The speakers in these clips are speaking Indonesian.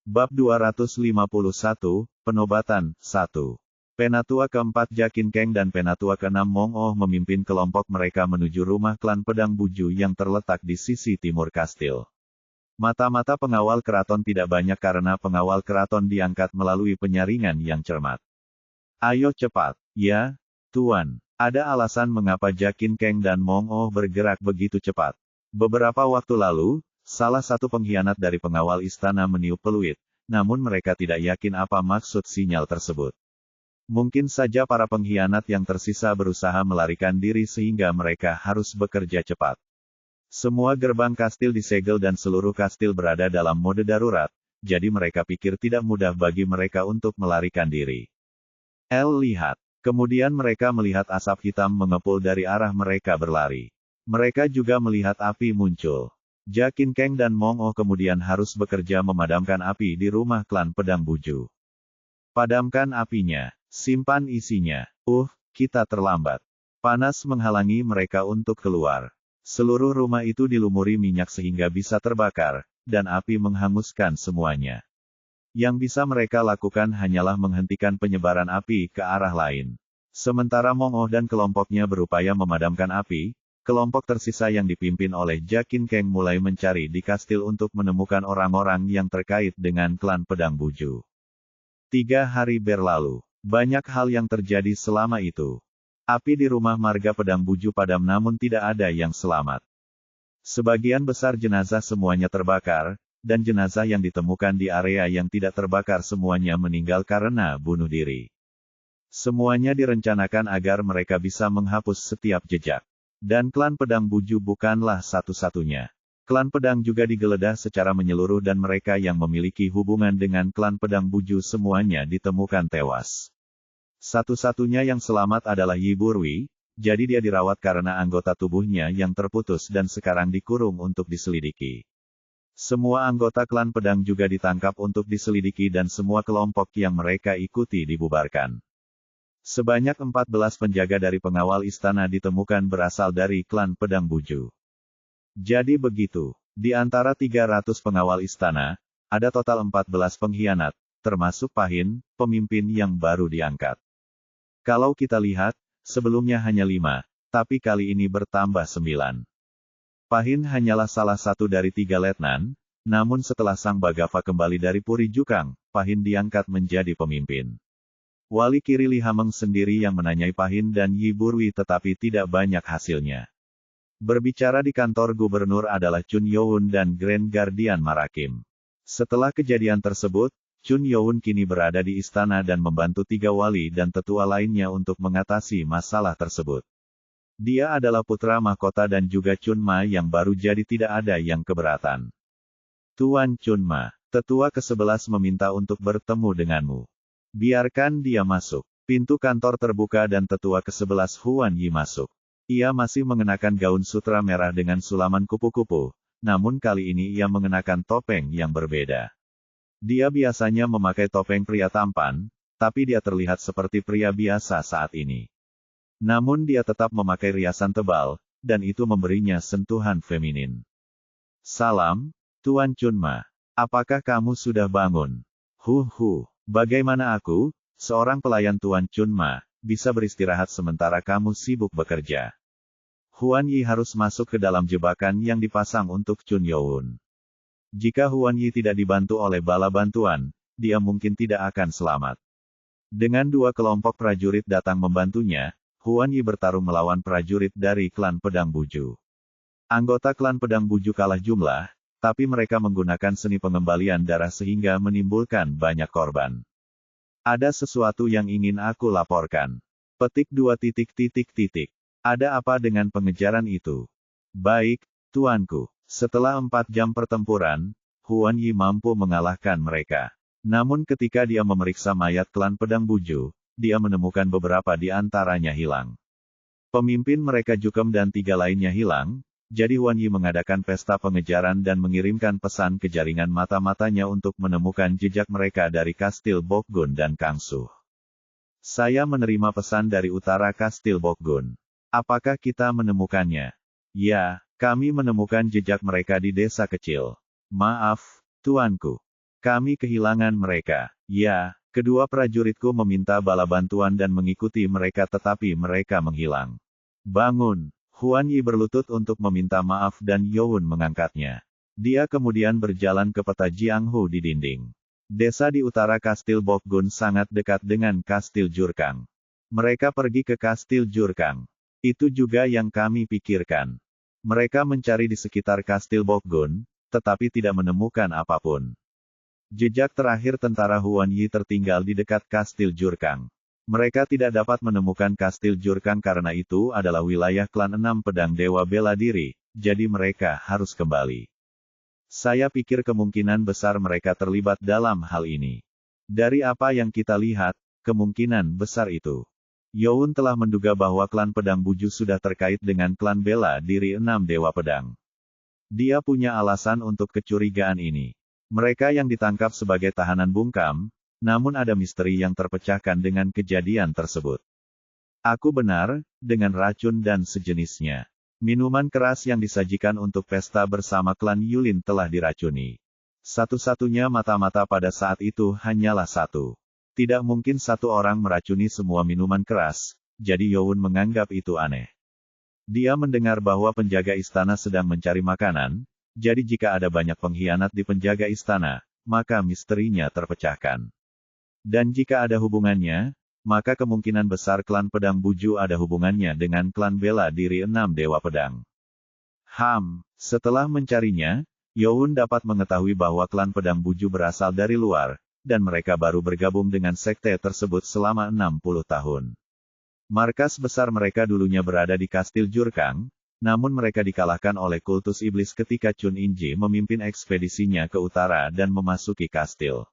Bab 251, Penobatan, 1. Penatua keempat Jakin Keng dan penatua keenam Mong Oh memimpin kelompok mereka menuju rumah klan Pedang Buju yang terletak di sisi timur kastil. Mata-mata pengawal keraton tidak banyak karena pengawal keraton diangkat melalui penyaringan yang cermat. Ayo cepat. Ya, Tuan. Ada alasan mengapa Jakin Keng dan Mong Oh bergerak begitu cepat. Beberapa waktu lalu, salah satu pengkhianat dari pengawal istana meniup peluit, namun mereka tidak yakin apa maksud sinyal tersebut. Mungkin saja para pengkhianat yang tersisa berusaha melarikan diri sehingga mereka harus bekerja cepat. Semua gerbang kastil disegel dan seluruh kastil berada dalam mode darurat, jadi mereka pikir tidak mudah bagi mereka untuk melarikan diri. Lihat. Kemudian mereka melihat asap hitam mengepul dari arah mereka berlari. Mereka juga melihat api muncul. Jakin Keng dan Mong Oh kemudian harus bekerja memadamkan api di rumah klan Pedang Buju. Padamkan apinya. Simpan isinya. Kita terlambat. Panas menghalangi mereka untuk keluar. Seluruh rumah itu dilumuri minyak sehingga bisa terbakar, dan api menghanguskan semuanya. Yang bisa mereka lakukan hanyalah menghentikan penyebaran api ke arah lain. Sementara Mong Oh dan kelompoknya berupaya memadamkan api, kelompok tersisa yang dipimpin oleh Jakin Keng mulai mencari di kastil untuk menemukan orang-orang yang terkait dengan klan Pedang Buju. 3 hari berlalu. Banyak hal yang terjadi selama itu. Api di rumah marga Pedang Buju padam namun tidak ada yang selamat. Sebagian besar jenazah semuanya terbakar, dan jenazah yang ditemukan di area yang tidak terbakar semuanya meninggal karena bunuh diri. Semuanya direncanakan agar mereka bisa menghapus setiap jejak. Dan klan Pedang Buju bukanlah satu-satunya. Klan Pedang juga digeledah secara menyeluruh dan mereka yang memiliki hubungan dengan klan Pedang Buju semuanya ditemukan tewas. Satu-satunya yang selamat adalah Yi Burwi, jadi dia dirawat karena anggota tubuhnya yang terputus dan sekarang dikurung untuk diselidiki. Semua anggota klan Pedang juga ditangkap untuk diselidiki dan semua kelompok yang mereka ikuti dibubarkan. Sebanyak 14 penjaga dari pengawal istana ditemukan berasal dari klan Pedang Buju. Jadi begitu, di antara 300 pengawal istana, ada total 14 pengkhianat, termasuk Pahin, pemimpin yang baru diangkat. Kalau kita lihat, sebelumnya hanya 5, tapi kali ini bertambah 9. Pahin hanyalah salah satu dari 3 letnan, namun setelah Sang Bagafa kembali dari Puri Jukang, Pahin diangkat menjadi pemimpin. Wali Kiri Li Hameng sendiri yang menanyai Pahin dan Yi Burwi tetapi tidak banyak hasilnya. Berbicara di kantor gubernur adalah Chun Youn dan Grand Guardian Marakim. Setelah kejadian tersebut, Chun Youn kini berada di istana dan membantu 3 wali dan tetua lainnya untuk mengatasi masalah tersebut. Dia adalah putra mahkota dan juga Chun Ma yang baru jadi tidak ada yang keberatan. Tuan Chun Ma, tetua ke-11 meminta untuk bertemu denganmu. Biarkan dia masuk. Pintu kantor terbuka dan tetua ke-11 Huan Yi masuk. Ia masih mengenakan gaun sutra merah dengan sulaman kupu-kupu, namun kali ini ia mengenakan topeng yang berbeda. Dia biasanya memakai topeng pria tampan, tapi dia terlihat seperti pria biasa saat ini. Namun dia tetap memakai riasan tebal, dan itu memberinya sentuhan feminin. Salam, Tuan Chun Ma. Apakah kamu sudah bangun? Bagaimana aku, seorang pelayan Tuan Chun Ma, bisa beristirahat sementara kamu sibuk bekerja? Huan Yi harus masuk ke dalam jebakan yang dipasang untuk Chun Youn. Jika Huan Yi tidak dibantu oleh bala bantuan, dia mungkin tidak akan selamat. Dengan 2 kelompok prajurit datang membantunya, Huan Yi bertarung melawan prajurit dari klan Pedang Buju. Anggota klan Pedang Buju kalah jumlah, tapi mereka menggunakan seni pengembalian darah sehingga menimbulkan banyak korban. Ada sesuatu yang ingin aku laporkan. Petik 2. Ada apa dengan pengejaran itu? Baik, tuanku. Setelah 4 jam pertempuran, Huan Yi mampu mengalahkan mereka. Namun ketika dia memeriksa mayat klan Pedang Buju, dia menemukan beberapa di antaranya hilang. Pemimpin mereka Jukem dan 3 lainnya hilang, jadi Huan Yi mengadakan pesta pengejaran dan mengirimkan pesan ke jaringan mata-matanya untuk menemukan jejak mereka dari Kastil Bokgun dan Kangsuh. Saya menerima pesan dari utara Kastil Bokgun. Apakah kita menemukannya? Ya. Kami menemukan jejak mereka di desa kecil. Maaf, tuanku. Kami kehilangan mereka. Ya, kedua prajuritku meminta bala bantuan dan mengikuti mereka tetapi mereka menghilang. Bangun! Huan Yi berlutut untuk meminta maaf dan Youn mengangkatnya. Dia kemudian berjalan ke peta Jianghu di dinding. Desa di utara Kastil Bokgun sangat dekat dengan Kastil Jurkang. Mereka pergi ke Kastil Jurkang. Itu juga yang kami pikirkan. Mereka mencari di sekitar Kastil Bokgun, tetapi tidak menemukan apapun. Jejak terakhir tentara Huan Yi tertinggal di dekat Kastil Jurkang. Mereka tidak dapat menemukan Kastil Jurkang karena itu adalah wilayah klan 6 pedang dewa bela diri, jadi mereka harus kembali. Saya pikir kemungkinan besar mereka terlibat dalam hal ini. Dari apa yang kita lihat, kemungkinan besar itu. Youn telah menduga bahwa klan pedang buju sudah terkait dengan klan bela diri 6 dewa pedang. Dia punya alasan untuk kecurigaan ini. Mereka yang ditangkap sebagai tahanan bungkam, namun ada misteri yang terpecahkan dengan kejadian tersebut. Aku benar, dengan racun dan sejenisnya. Minuman keras yang disajikan untuk pesta bersama klan Yulin telah diracuni. Satu-satunya mata-mata pada saat itu hanyalah satu. Tidak mungkin satu orang meracuni semua minuman keras, jadi Youn menganggap itu aneh. Dia mendengar bahwa penjaga istana sedang mencari makanan, jadi jika ada banyak pengkhianat di penjaga istana, maka misterinya terpecahkan. Dan jika ada hubungannya, maka kemungkinan besar klan pedang buju ada hubungannya dengan klan bela diri 6 dewa pedang. Setelah mencarinya, Youn dapat mengetahui bahwa klan pedang buju berasal dari luar, dan mereka baru bergabung dengan sekte tersebut selama 60 tahun. Markas besar mereka dulunya berada di Kastil Jurkang, namun mereka dikalahkan oleh kultus iblis ketika Chun Inji memimpin ekspedisinya ke utara dan memasuki kastil.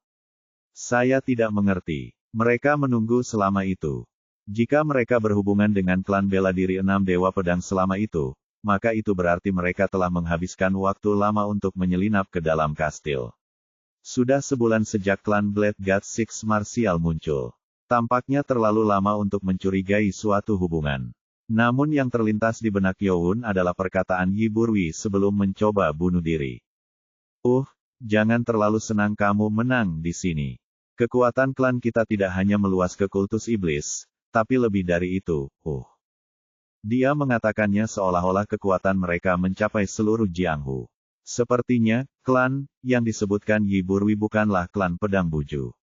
Saya tidak mengerti. Mereka menunggu selama itu. Jika mereka berhubungan dengan klan bela diri 6 dewa pedang selama itu, maka itu berarti mereka telah menghabiskan waktu lama untuk menyelinap ke dalam kastil. Sudah sebulan sejak klan Blade God Six Martial muncul. Tampaknya terlalu lama untuk mencurigai suatu hubungan. Namun yang terlintas di benak Youn adalah perkataan Yi Burwi sebelum mencoba bunuh diri. Jangan terlalu senang kamu menang di sini. Kekuatan klan kita tidak hanya meluas ke kultus iblis, tapi lebih dari itu, Dia mengatakannya seolah-olah kekuatan mereka mencapai seluruh Jianghu. Sepertinya, klan yang disebutkan Yi Burwi bukanlah klan pedang buju.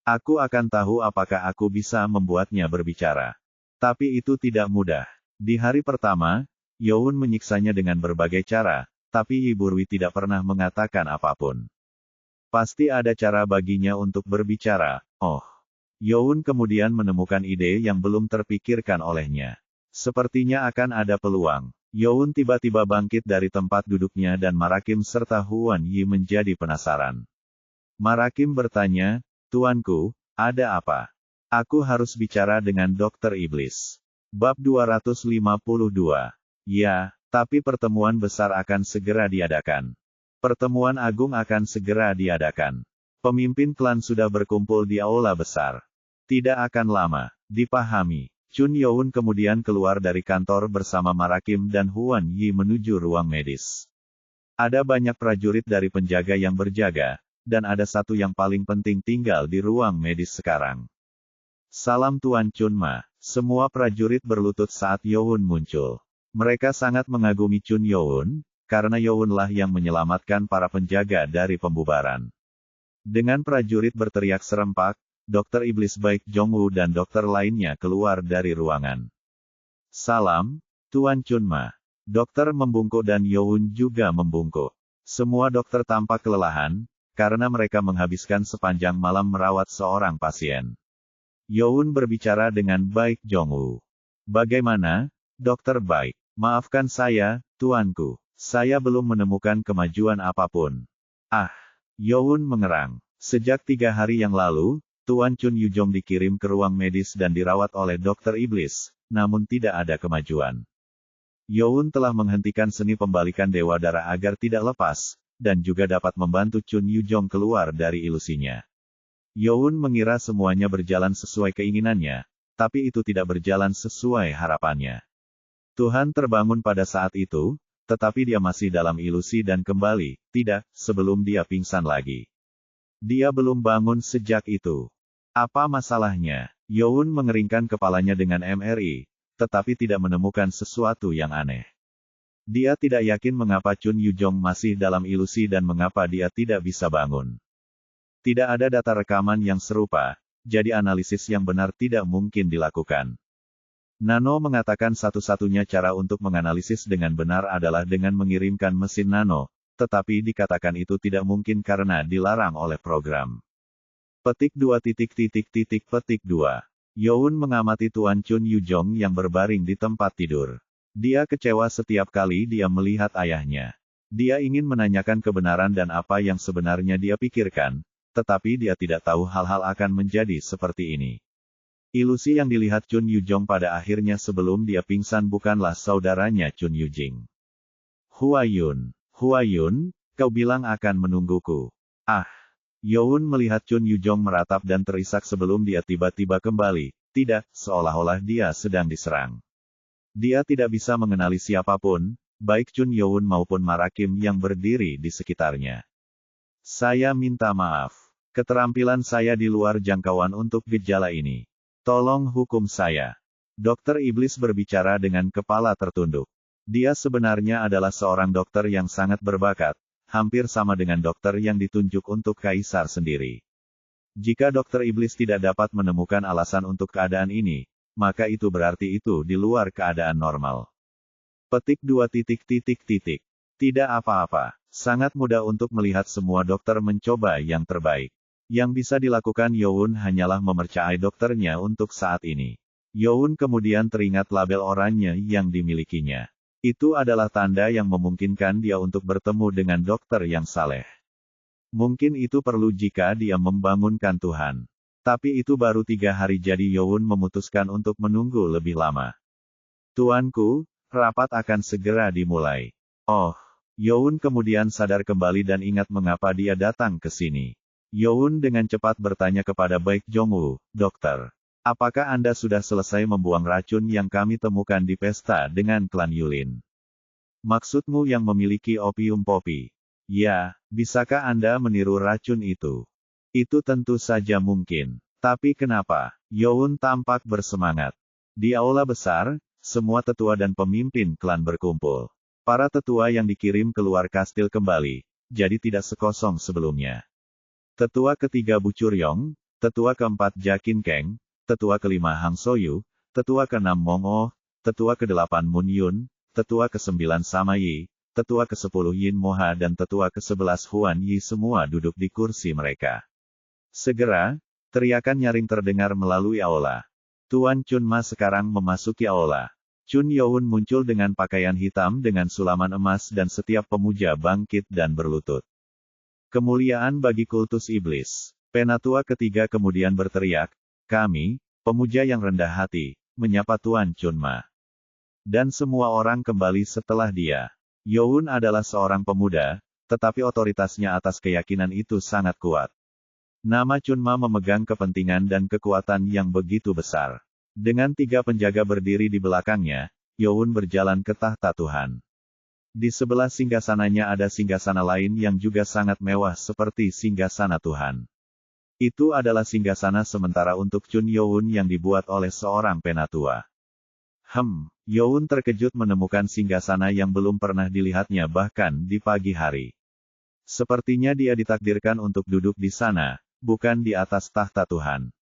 Aku akan tahu apakah aku bisa membuatnya berbicara. Tapi itu tidak mudah. Di hari pertama, Youn menyiksanya dengan berbagai cara, tapi Yi Burwi tidak pernah mengatakan apapun. Pasti ada cara baginya untuk berbicara. Youn kemudian menemukan ide yang belum terpikirkan olehnya. Sepertinya akan ada peluang. Youn tiba-tiba bangkit dari tempat duduknya dan Marakim serta Huan Yi menjadi penasaran. Marakim bertanya, "Tuanku, ada apa?" Aku harus bicara dengan Dokter Iblis. Bab 252. Ya, tapi pertemuan besar akan segera diadakan. Pertemuan agung akan segera diadakan. Pemimpin klan sudah berkumpul di aula besar. Tidak akan lama. Dipahami. Chun Youn kemudian keluar dari kantor bersama Marakim dan Huan Yi menuju ruang medis. Ada banyak prajurit dari penjaga yang berjaga, dan ada satu yang paling penting tinggal di ruang medis sekarang. Salam Tuan Chun Ma. Semua prajurit berlutut saat Youn muncul. Mereka sangat mengagumi Chun Youn, karena Younlah yang menyelamatkan para penjaga dari pembubaran. Dengan prajurit berteriak serempak, Dokter Iblis Baik Jongwoo dan dokter lainnya keluar dari ruangan. Salam, Tuan Chun Ma. Dokter membungkuk dan Youn juga membungkuk. Semua dokter tampak kelelahan, karena mereka menghabiskan sepanjang malam merawat seorang pasien. Youn berbicara dengan Baik Jongwoo. Bagaimana, Dokter Baik? Maafkan saya, tuanku. Saya belum menemukan kemajuan apapun. Youn mengerang. Sejak 3 hari yang lalu, Tuan Chun Yujong dikirim ke ruang medis dan dirawat oleh Dokter Iblis, namun tidak ada kemajuan. Youn telah menghentikan seni pembalikan Dewa Darah agar tidak lepas, dan juga dapat membantu Chun Yujong keluar dari ilusinya. Youn mengira semuanya berjalan sesuai keinginannya, tapi itu tidak berjalan sesuai harapannya. Tuhan terbangun pada saat itu, tetapi dia masih dalam ilusi dan kembali, sebelum dia pingsan lagi. Dia belum bangun sejak itu. Apa masalahnya? Youn mengeringkan kepalanya dengan MRI, tetapi tidak menemukan sesuatu yang aneh. Dia tidak yakin mengapa Chun Yujong masih dalam ilusi dan mengapa dia tidak bisa bangun. Tidak ada data rekaman yang serupa, jadi analisis yang benar tidak mungkin dilakukan. Nano mengatakan satu-satunya cara untuk menganalisis dengan benar adalah dengan mengirimkan mesin nano, tetapi dikatakan itu tidak mungkin karena dilarang oleh program. Petik 2. Petik 2. Youn mengamati Tuan Chun Yujong yang berbaring di tempat tidur. Dia kecewa setiap kali dia melihat ayahnya. Dia ingin menanyakan kebenaran dan apa yang sebenarnya dia pikirkan, tetapi dia tidak tahu hal-hal akan menjadi seperti ini. Ilusi yang dilihat Chun Yujong pada akhirnya sebelum dia pingsan bukanlah saudaranya Chun Yujing. Huayun, kau bilang akan menungguku. Ah! Youn melihat Chun Yujong meratap dan terisak sebelum dia tiba-tiba kembali. Tidak, seolah-olah dia sedang diserang. Dia tidak bisa mengenali siapapun, baik Chun Youn maupun Marakim yang berdiri di sekitarnya. Saya minta maaf. Keterampilan saya di luar jangkauan untuk gejala ini. Tolong hukum saya. Dokter Iblis berbicara dengan kepala tertunduk. Dia sebenarnya adalah seorang dokter yang sangat berbakat. Hampir sama dengan dokter yang ditunjuk untuk kaisar sendiri. Jika dokter iblis tidak dapat menemukan alasan untuk keadaan ini, maka itu berarti itu di luar keadaan normal. Petik 2. Tidak apa-apa. Sangat mudah untuk melihat semua dokter mencoba yang terbaik. Yang bisa dilakukan Youn hanyalah mempercayai dokternya untuk saat ini. Youn kemudian teringat label oranye yang dimilikinya. Itu adalah tanda yang memungkinkan dia untuk bertemu dengan dokter yang saleh. Mungkin itu perlu jika dia membangunkan Tuhan. Tapi itu baru 3 hari jadi Youn memutuskan untuk menunggu lebih lama. Tuanku, rapat akan segera dimulai. Oh, Youn kemudian sadar kembali dan ingat mengapa dia datang ke sini. Youn dengan cepat bertanya kepada Baek Jongwoo, dokter. Apakah Anda sudah selesai membuang racun yang kami temukan di pesta dengan klan Yulin? Maksudmu yang memiliki opium popi? Ya, bisakah Anda meniru racun itu? Itu tentu saja mungkin. Tapi kenapa? Youn tampak bersemangat. Di aula besar, semua tetua dan pemimpin klan berkumpul. Para tetua yang dikirim keluar kastil kembali, jadi tidak sekosong sebelumnya. Tetua ketiga Bu Curyong, tetua keempat Jakin Kang, tetua kelima Hang Soyu, tetua keenam Mong Oh, tetua kedelapan Mun Yun, tetua ke-9 Sama Yi, tetua ke-10 Yin Moha dan tetua ke-11 Huan Yi semua duduk di kursi mereka. Segera, teriakan nyaring terdengar melalui aula. Tuan Chun Ma sekarang memasuki aula. Chun Youn muncul dengan pakaian hitam dengan sulaman emas dan setiap pemuja bangkit dan berlutut. Kemuliaan bagi kultus iblis. Penatua ketiga kemudian berteriak, kami, pemuja yang rendah hati, menyapa Tuan Chun Ma. Dan semua orang kembali setelah dia. Youn adalah seorang pemuda, tetapi otoritasnya atas keyakinan itu sangat kuat. Nama Chun Ma memegang kepentingan dan kekuatan yang begitu besar. Dengan 3 penjaga berdiri di belakangnya, Youn berjalan ke tahta Tuhan. Di sebelah singgasananya ada singgasana lain yang juga sangat mewah seperti singgasana Tuhan. Itu adalah singgasana sementara untuk Chun Youn yang dibuat oleh seorang penatua. Youn terkejut menemukan singgasana yang belum pernah dilihatnya bahkan di pagi hari. Sepertinya dia ditakdirkan untuk duduk di sana, bukan di atas tahta Tuhan.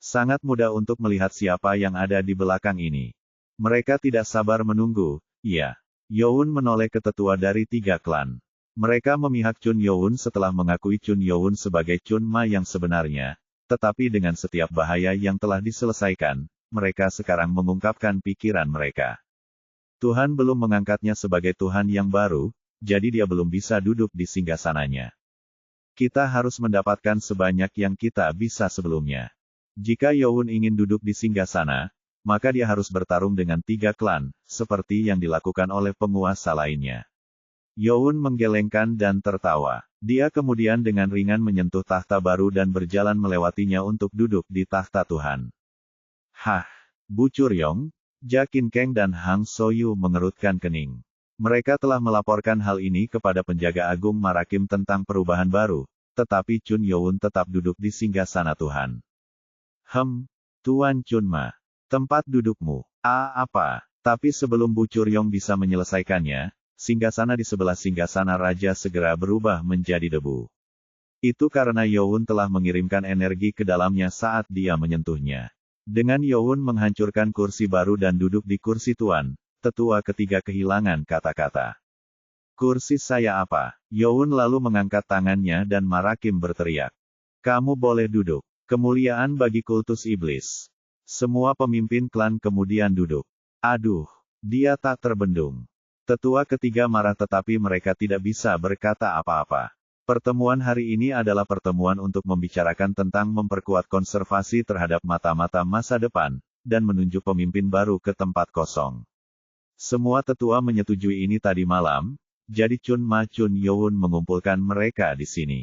Sangat mudah untuk melihat siapa yang ada di belakang ini. Mereka tidak sabar menunggu, iya. Youn menoleh ke tetua dari 3 klan. Mereka memihak Chun Youn setelah mengakui Chun Youn sebagai Chun Ma yang sebenarnya, tetapi dengan setiap bahaya yang telah diselesaikan, mereka sekarang mengungkapkan pikiran mereka. Tuhan belum mengangkatnya sebagai Tuhan yang baru, jadi dia belum bisa duduk di singgasananya. Kita harus mendapatkan sebanyak yang kita bisa sebelumnya. Jika Youn ingin duduk di singgasana, maka dia harus bertarung dengan 3 klan, seperti yang dilakukan oleh penguasa lainnya. Youn menggelengkan dan tertawa. Dia kemudian dengan ringan menyentuh tahta baru dan berjalan melewatinya untuk duduk di tahta Tuhan. Bu Curyong, Jakin Kang dan Hang Soyu mengerutkan kening. Mereka telah melaporkan hal ini kepada penjaga agung Marakim tentang perubahan baru, tetapi Chun Youn tetap duduk di singgasana Tuhan. Tuan Chunma. Tempat dudukmu. Apa? Tapi sebelum Bu Curyong bisa menyelesaikannya, singgasana di sebelah singgasana raja segera berubah menjadi debu. Itu karena Youn telah mengirimkan energi ke dalamnya saat dia menyentuhnya. Dengan Youn menghancurkan kursi baru dan duduk di kursi tuan, tetua ketiga kehilangan kata-kata. Kursi saya apa? Youn lalu mengangkat tangannya dan Marakim berteriak. Kamu boleh duduk. Kemuliaan bagi kultus iblis. Semua pemimpin klan kemudian duduk. Aduh, dia tak terbendung. Tetua ketiga marah tetapi mereka tidak bisa berkata apa-apa. Pertemuan hari ini adalah pertemuan untuk membicarakan tentang memperkuat konservasi terhadap mata-mata masa depan, dan menunjuk pemimpin baru ke tempat kosong. Semua tetua menyetujui ini tadi malam, jadi Chun Youn mengumpulkan mereka di sini.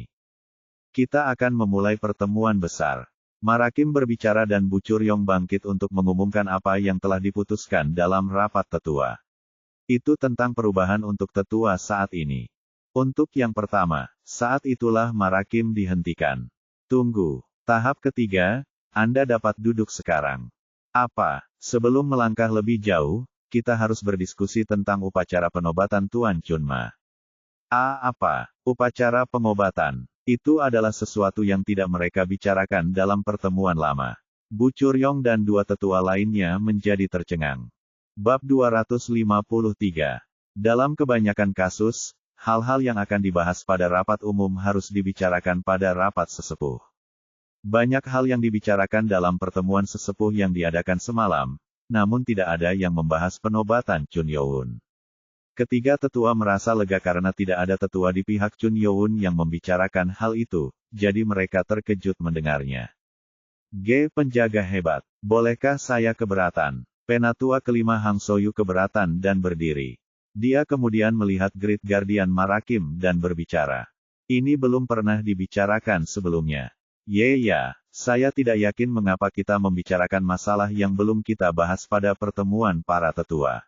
Kita akan memulai pertemuan besar. Marakim berbicara dan Bu Curyong bangkit untuk mengumumkan apa yang telah diputuskan dalam rapat tetua. Itu tentang perubahan untuk tetua saat ini. Untuk yang pertama, saat itulah Marakim dihentikan. Tunggu. Tahap ketiga, Anda dapat duduk sekarang. Apa? Sebelum melangkah lebih jauh, kita harus berdiskusi tentang upacara penobatan Tuan Chunma. Apa? Upacara pengobatan. Itu adalah sesuatu yang tidak mereka bicarakan dalam pertemuan lama. Bu Curyong dan dua tetua lainnya menjadi tercengang. Bab 253. Dalam kebanyakan kasus, hal-hal yang akan dibahas pada rapat umum harus dibicarakan pada rapat sesepuh. Banyak hal yang dibicarakan dalam pertemuan sesepuh yang diadakan semalam, namun tidak ada yang membahas penobatan Chun Youn. Ketiga tetua merasa lega karena tidak ada tetua di pihak Chun Youn yang membicarakan hal itu, jadi mereka terkejut mendengarnya. Penjaga hebat, bolehkah saya keberatan? Penatua kelima Hang Soyu keberatan dan berdiri. Dia kemudian melihat Great Guardian Marakim dan berbicara. Ini belum pernah dibicarakan sebelumnya. Ya, saya tidak yakin mengapa kita membicarakan masalah yang belum kita bahas pada pertemuan para tetua.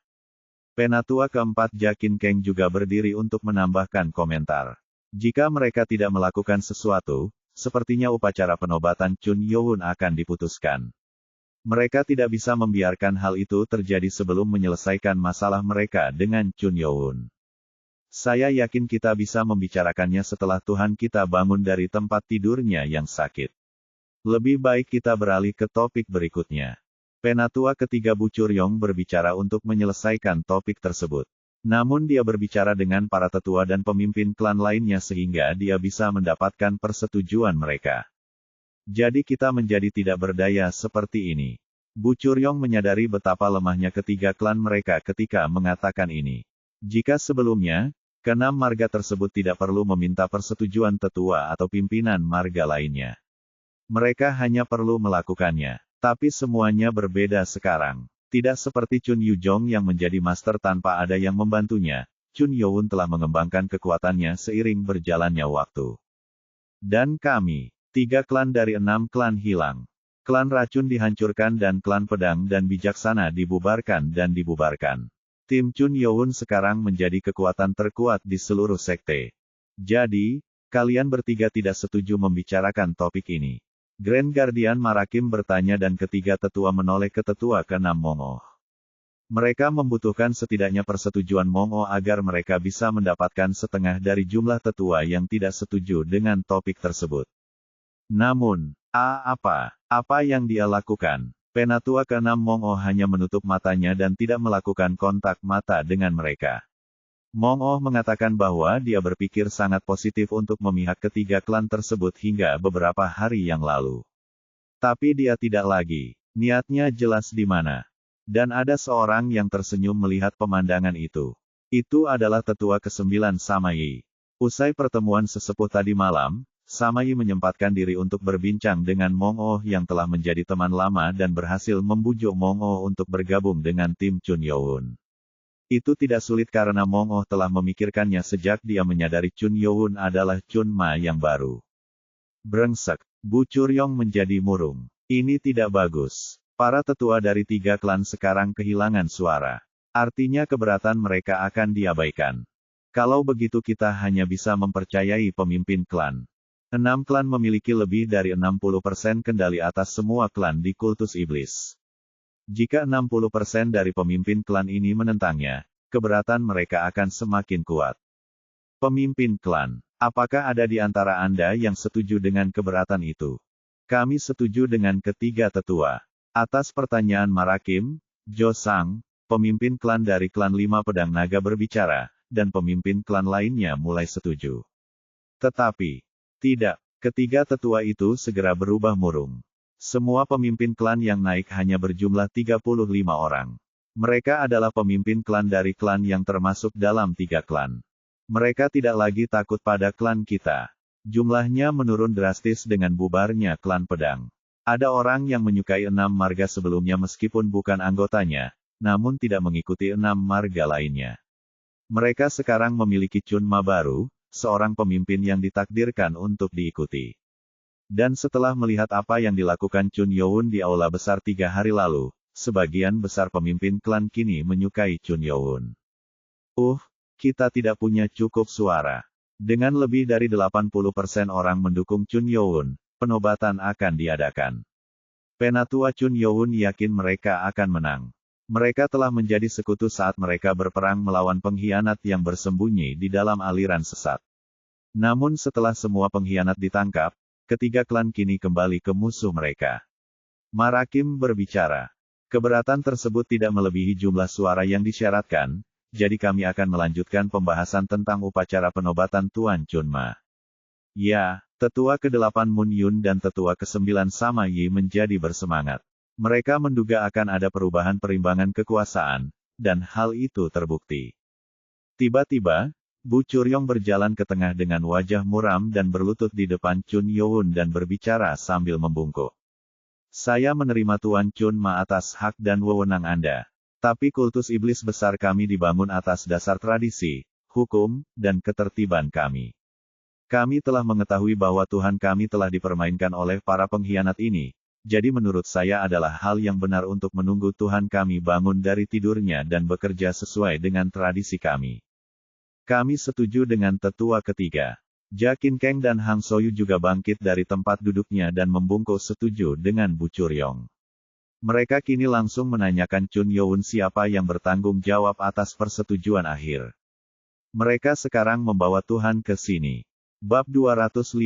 Penatua keempat Jakin Keng juga berdiri untuk menambahkan komentar. Jika mereka tidak melakukan sesuatu, sepertinya upacara penobatan Chun Youn akan diputuskan. Mereka tidak bisa membiarkan hal itu terjadi sebelum menyelesaikan masalah mereka dengan Chun Youn. Saya yakin kita bisa membicarakannya setelah Tuhan kita bangun dari tempat tidurnya yang sakit. Lebih baik kita beralih ke topik berikutnya. Penatua ketiga Bu Curyong berbicara untuk menyelesaikan topik tersebut. Namun dia berbicara dengan para tetua dan pemimpin klan lainnya sehingga dia bisa mendapatkan persetujuan mereka. Jadi kita menjadi tidak berdaya seperti ini. Bu Curyong menyadari betapa lemahnya ketiga klan mereka ketika mengatakan ini. Jika sebelumnya, keenam marga tersebut tidak perlu meminta persetujuan tetua atau pimpinan marga lainnya. Mereka hanya perlu melakukannya. Tapi semuanya berbeda sekarang. Tidak seperti Chun Yujong yang menjadi master tanpa ada yang membantunya, Chun Youn telah mengembangkan kekuatannya seiring berjalannya waktu. Dan kami, 3 klan dari 6 klan hilang. Klan racun dihancurkan dan klan pedang dan bijaksana dibubarkan. Tim Chun Youn sekarang menjadi kekuatan terkuat di seluruh sekte. Jadi, kalian bertiga tidak setuju membicarakan topik ini. Grand Guardian Marakim bertanya dan ketiga tetua menoleh ke tetua ke-6 Mongo. Mereka membutuhkan setidaknya persetujuan Mongo agar mereka bisa mendapatkan setengah dari jumlah tetua yang tidak setuju dengan topik tersebut. Namun, apa yang dia lakukan? Penatua ke-6 Mongo hanya menutup matanya dan tidak melakukan kontak mata dengan mereka. Mongo mengatakan bahwa dia berpikir sangat positif untuk memihak ketiga klan tersebut hingga beberapa hari yang lalu. Tapi dia tidak lagi. Niatnya jelas di mana. Dan ada seorang yang tersenyum melihat pemandangan itu. Itu adalah tetua ke-9 Samayi. Usai pertemuan sesepuh tadi malam, Samayi menyempatkan diri untuk berbincang dengan Mongo yang telah menjadi teman lama dan berhasil membujuk Mongo untuk bergabung dengan tim Chun Youn. Itu tidak sulit karena Mongo telah memikirkannya sejak dia menyadari Chun Youn adalah Chun Ma yang baru. Brengsek, Bu Curyong menjadi murung. Ini tidak bagus. Para tetua dari 3 klan sekarang kehilangan suara. Artinya keberatan mereka akan diabaikan. Kalau begitu kita hanya bisa mempercayai pemimpin klan. 6 klan memiliki lebih dari 60% kendali atas semua klan di kultus iblis. Jika 60% dari pemimpin klan ini menentangnya, keberatan mereka akan semakin kuat. Pemimpin klan, apakah ada di antara Anda yang setuju dengan keberatan itu? Kami setuju dengan ketiga tetua. Atas pertanyaan Marakim, Jo Sang, pemimpin klan dari klan 5 Pedang Naga berbicara, dan pemimpin klan lainnya mulai setuju. Tetapi, tidak, ketiga tetua itu segera berubah murung. Semua pemimpin klan yang naik hanya berjumlah 35 orang. Mereka adalah pemimpin klan dari klan yang termasuk dalam 3 klan. Mereka tidak lagi takut pada klan kita. Jumlahnya menurun drastis dengan bubarnya klan pedang. Ada orang yang menyukai 6 marga sebelumnya meskipun bukan anggotanya, namun tidak mengikuti 6 marga lainnya. Mereka sekarang memiliki Chunma baru, seorang pemimpin yang ditakdirkan untuk diikuti. Dan setelah melihat apa yang dilakukan Chun Youn di aula besar 3 hari lalu, sebagian besar pemimpin klan kini menyukai Chun Youn. Kita tidak punya cukup suara. Dengan lebih dari 80% orang mendukung Chun Youn, penobatan akan diadakan. Penatua Chun Youn yakin mereka akan menang. Mereka telah menjadi sekutu saat mereka berperang melawan pengkhianat yang bersembunyi di dalam aliran sesat. Namun setelah semua pengkhianat ditangkap, ketiga klan kini kembali ke musuh mereka. Marakim berbicara. Keberatan tersebut tidak melebihi jumlah suara yang disyaratkan, jadi kami akan melanjutkan pembahasan tentang upacara penobatan Tuan Chunma. Ya, tetua ke-8 Mun Yun dan tetua ke-9 Sama Yi menjadi bersemangat. Mereka menduga akan ada perubahan perimbangan kekuasaan, dan hal itu terbukti. Tiba-tiba, Bu Churyong berjalan ke tengah dengan wajah muram dan berlutut di depan Chun Youn dan berbicara sambil membungkuk. Saya menerima Tuan Chunma atas hak dan wewenang Anda. Tapi kultus iblis besar kami dibangun atas dasar tradisi, hukum, dan ketertiban kami. Kami telah mengetahui bahwa Tuhan kami telah dipermainkan oleh para pengkhianat ini, jadi menurut saya adalah hal yang benar untuk menunggu Tuhan kami bangun dari tidurnya dan bekerja sesuai dengan tradisi kami. Kami setuju dengan tetua ketiga. Jakin Kang dan Hang Soyu juga bangkit dari tempat duduknya dan membungkuk setuju dengan Bu Churyong. Mereka kini langsung menanyakan Chun Youn siapa yang bertanggung jawab atas persetujuan akhir. Mereka sekarang membawa Tuhan ke sini. Bab 254.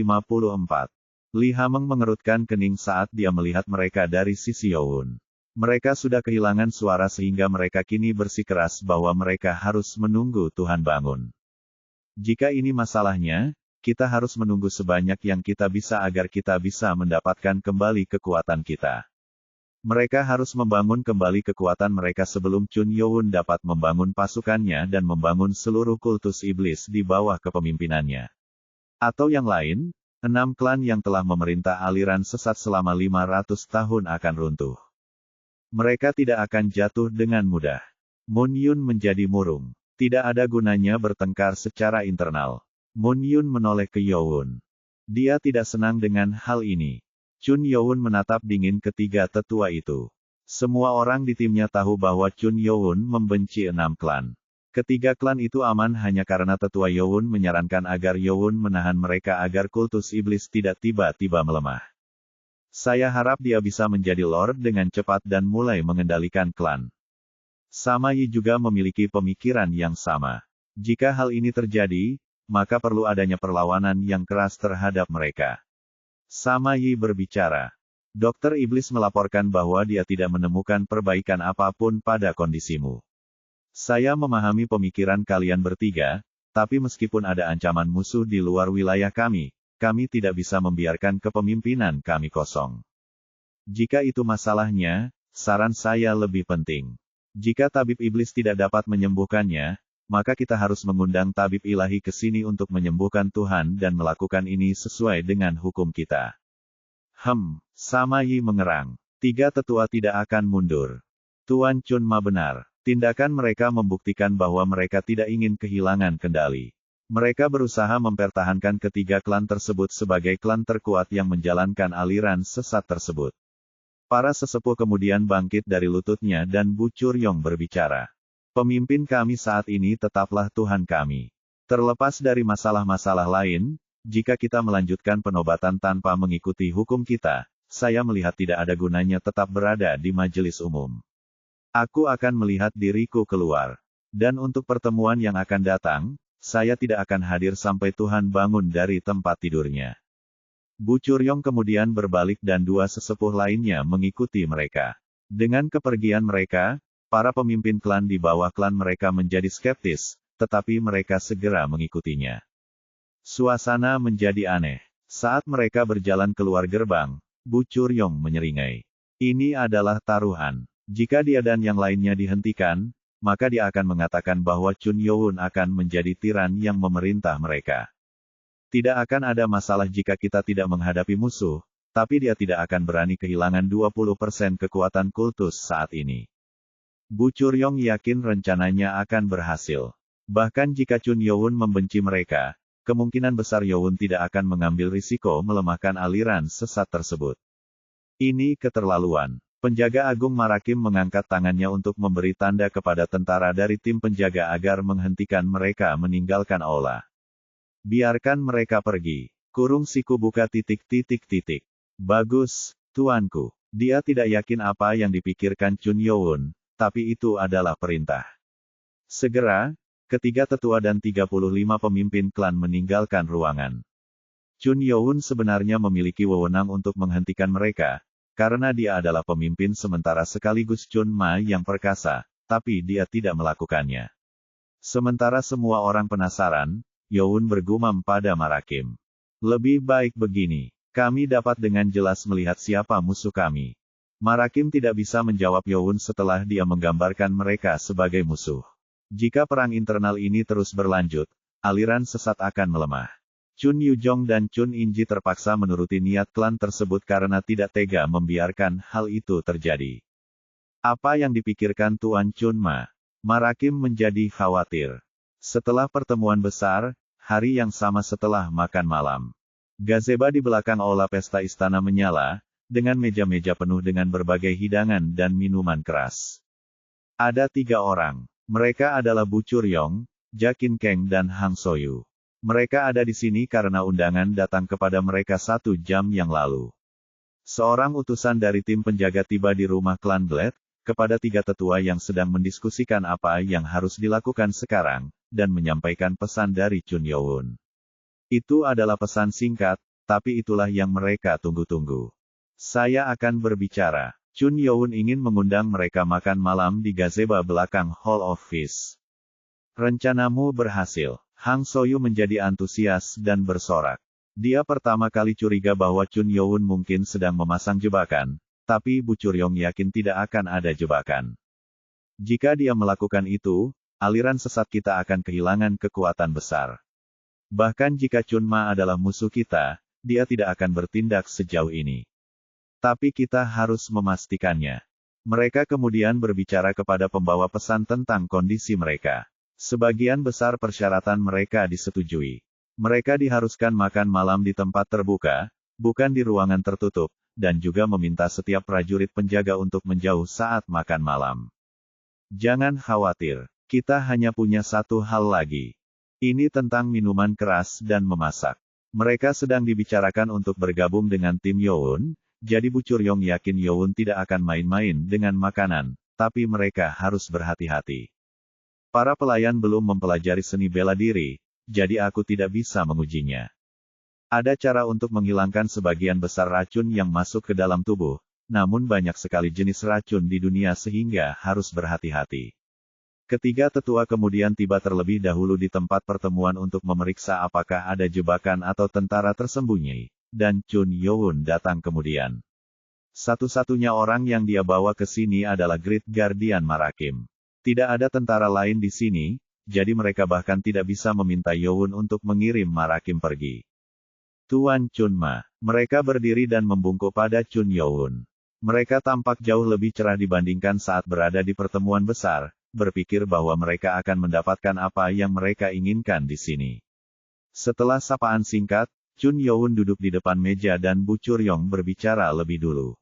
Li Hameng mengerutkan kening saat dia melihat mereka dari sisi Youn. Mereka sudah kehilangan suara sehingga mereka kini bersikeras bahwa mereka harus menunggu Tuhan bangun. Jika ini masalahnya, kita harus menunggu sebanyak yang kita bisa agar kita bisa mendapatkan kembali kekuatan kita. Mereka harus membangun kembali kekuatan mereka sebelum Chun Youn dapat membangun pasukannya dan membangun seluruh kultus iblis di bawah kepemimpinannya. Atau yang lain, 6 klan yang telah memerintah aliran sesat selama 500 tahun akan runtuh. Mereka tidak akan jatuh dengan mudah. Mun Yun menjadi murung. Tidak ada gunanya bertengkar secara internal. Mun Yun menoleh ke Youn. Dia tidak senang dengan hal ini. Chun Youn menatap dingin ketiga tetua itu. Semua orang di timnya tahu bahwa Chun Youn membenci 6 klan. Ketiga klan itu aman hanya karena tetua Youn menyarankan agar Youn menahan mereka agar kultus iblis tidak tiba-tiba melemah. Saya harap dia bisa menjadi lord dengan cepat dan mulai mengendalikan klan. Sama Yi juga memiliki pemikiran yang sama. Jika hal ini terjadi, maka perlu adanya perlawanan yang keras terhadap mereka. Sama Yi berbicara. Dokter Iblis melaporkan bahwa dia tidak menemukan perbaikan apapun pada kondisimu. Saya memahami pemikiran kalian bertiga, tapi meskipun ada ancaman musuh di luar wilayah kami tidak bisa membiarkan kepemimpinan kami kosong. Jika itu masalahnya, saran saya lebih penting. Jika tabib iblis tidak dapat menyembuhkannya, maka kita harus mengundang tabib ilahi ke sini untuk menyembuhkan Tuhan dan melakukan ini sesuai dengan hukum kita. Sama Yi mengerang. 3 tetua tidak akan mundur. Tuan Chunma benar. Tindakan mereka membuktikan bahwa mereka tidak ingin kehilangan kendali. Mereka berusaha mempertahankan ketiga klan tersebut sebagai klan terkuat yang menjalankan aliran sesat tersebut. Para sesepuh kemudian bangkit dari lututnya dan Bu Churyong berbicara. Pemimpin kami saat ini tetaplah Tuhan kami. Terlepas dari masalah-masalah lain, jika kita melanjutkan penobatan tanpa mengikuti hukum kita, saya melihat tidak ada gunanya tetap berada di majelis umum. Aku akan melihat diriku keluar. Dan untuk pertemuan yang akan datang, saya tidak akan hadir sampai Tuhan bangun dari tempat tidurnya. Bu Curyong kemudian berbalik dan dua sesepuh lainnya mengikuti mereka. Dengan kepergian mereka, para pemimpin klan di bawah klan mereka menjadi skeptis, tetapi mereka segera mengikutinya. Suasana menjadi aneh. Saat mereka berjalan keluar gerbang, Bu Curyong menyeringai. Ini adalah taruhan. Jika dia dan yang lainnya dihentikan, maka dia akan mengatakan bahwa Chun Youn akan menjadi tiran yang memerintah mereka. Tidak akan ada masalah jika kita tidak menghadapi musuh, tapi dia tidak akan berani kehilangan 20% kekuatan kultus saat ini. Bu Curyong yakin rencananya akan berhasil. Bahkan jika Chun Youn membenci mereka, kemungkinan besar Youn tidak akan mengambil risiko melemahkan aliran sesat tersebut. Ini keterlaluan. Penjaga Agung Marakim mengangkat tangannya untuk memberi tanda kepada tentara dari tim penjaga agar menghentikan mereka meninggalkan aula. Biarkan mereka pergi. Kurung siku buka ... Bagus, tuanku. Dia tidak yakin apa yang dipikirkan Chun Youn, tapi itu adalah perintah. Segera, ketiga tetua dan 35 pemimpin klan meninggalkan ruangan. Chun Youn sebenarnya memiliki wewenang untuk menghentikan mereka, karena dia adalah pemimpin sementara sekaligus Chun Ma yang perkasa, tapi dia tidak melakukannya. Sementara semua orang penasaran, Youn bergumam pada Marakim. Lebih baik begini, kami dapat dengan jelas melihat siapa musuh kami. Marakim tidak bisa menjawab Youn setelah dia menggambarkan mereka sebagai musuh. Jika perang internal ini terus berlanjut, aliran sesat akan melemah. Chun Yujong dan Chun Inji terpaksa menuruti niat klan tersebut karena tidak tega membiarkan hal itu terjadi. Apa yang dipikirkan Tuan Chun Ma? Marakim menjadi khawatir. Setelah pertemuan besar, hari yang sama setelah makan malam, gazebo di belakang aula pesta istana menyala, dengan meja-meja penuh dengan berbagai hidangan dan minuman keras. Ada 3 orang. Mereka adalah Bu Curyong, Jakin Kang dan Hang Soyu. Mereka ada di sini karena undangan datang kepada mereka 1 jam yang lalu. Seorang utusan dari tim penjaga tiba di rumah klan Blade, kepada 3 tetua yang sedang mendiskusikan apa yang harus dilakukan sekarang, dan menyampaikan pesan dari Chun Youn. Itu adalah pesan singkat, tapi itulah yang mereka tunggu-tunggu. Saya akan berbicara. Chun Youn ingin mengundang mereka makan malam di gazebo belakang Hall of Peace. Rencanamu berhasil. Hang Soyu menjadi antusias dan bersorak. Dia pertama kali curiga bahwa Chun Youn mungkin sedang memasang jebakan, tapi Bu Curyong yakin tidak akan ada jebakan. Jika dia melakukan itu, aliran sesat kita akan kehilangan kekuatan besar. Bahkan jika Chun Ma adalah musuh kita, dia tidak akan bertindak sejauh ini. Tapi kita harus memastikannya. Mereka kemudian berbicara kepada pembawa pesan tentang kondisi mereka. Sebagian besar persyaratan mereka disetujui. Mereka diharuskan makan malam di tempat terbuka, bukan di ruangan tertutup, dan juga meminta setiap prajurit penjaga untuk menjauh saat makan malam. Jangan khawatir, kita hanya punya 1 hal lagi. Ini tentang minuman keras dan memasak. Mereka sedang dibicarakan untuk bergabung dengan tim Youn, jadi Bu Curyong yakin Youn tidak akan main-main dengan makanan, tapi mereka harus berhati-hati. Para pelayan belum mempelajari seni bela diri, jadi aku tidak bisa mengujinya. Ada cara untuk menghilangkan sebagian besar racun yang masuk ke dalam tubuh, namun banyak sekali jenis racun di dunia sehingga harus berhati-hati. Ketiga tetua kemudian tiba terlebih dahulu di tempat pertemuan untuk memeriksa apakah ada jebakan atau tentara tersembunyi, dan Chun Youn datang kemudian. Satu-satunya orang yang dia bawa ke sini adalah Great Guardian Marakim. Tidak ada tentara lain di sini, jadi mereka bahkan tidak bisa meminta Youn untuk mengirim Marakim pergi. Tuan Chun Ma, mereka berdiri dan membungkuk pada Chun Youn. Mereka tampak jauh lebih cerah dibandingkan saat berada di pertemuan besar, berpikir bahwa mereka akan mendapatkan apa yang mereka inginkan di sini. Setelah sapaan singkat, Chun Youn duduk di depan meja dan Bu Curyong berbicara lebih dulu.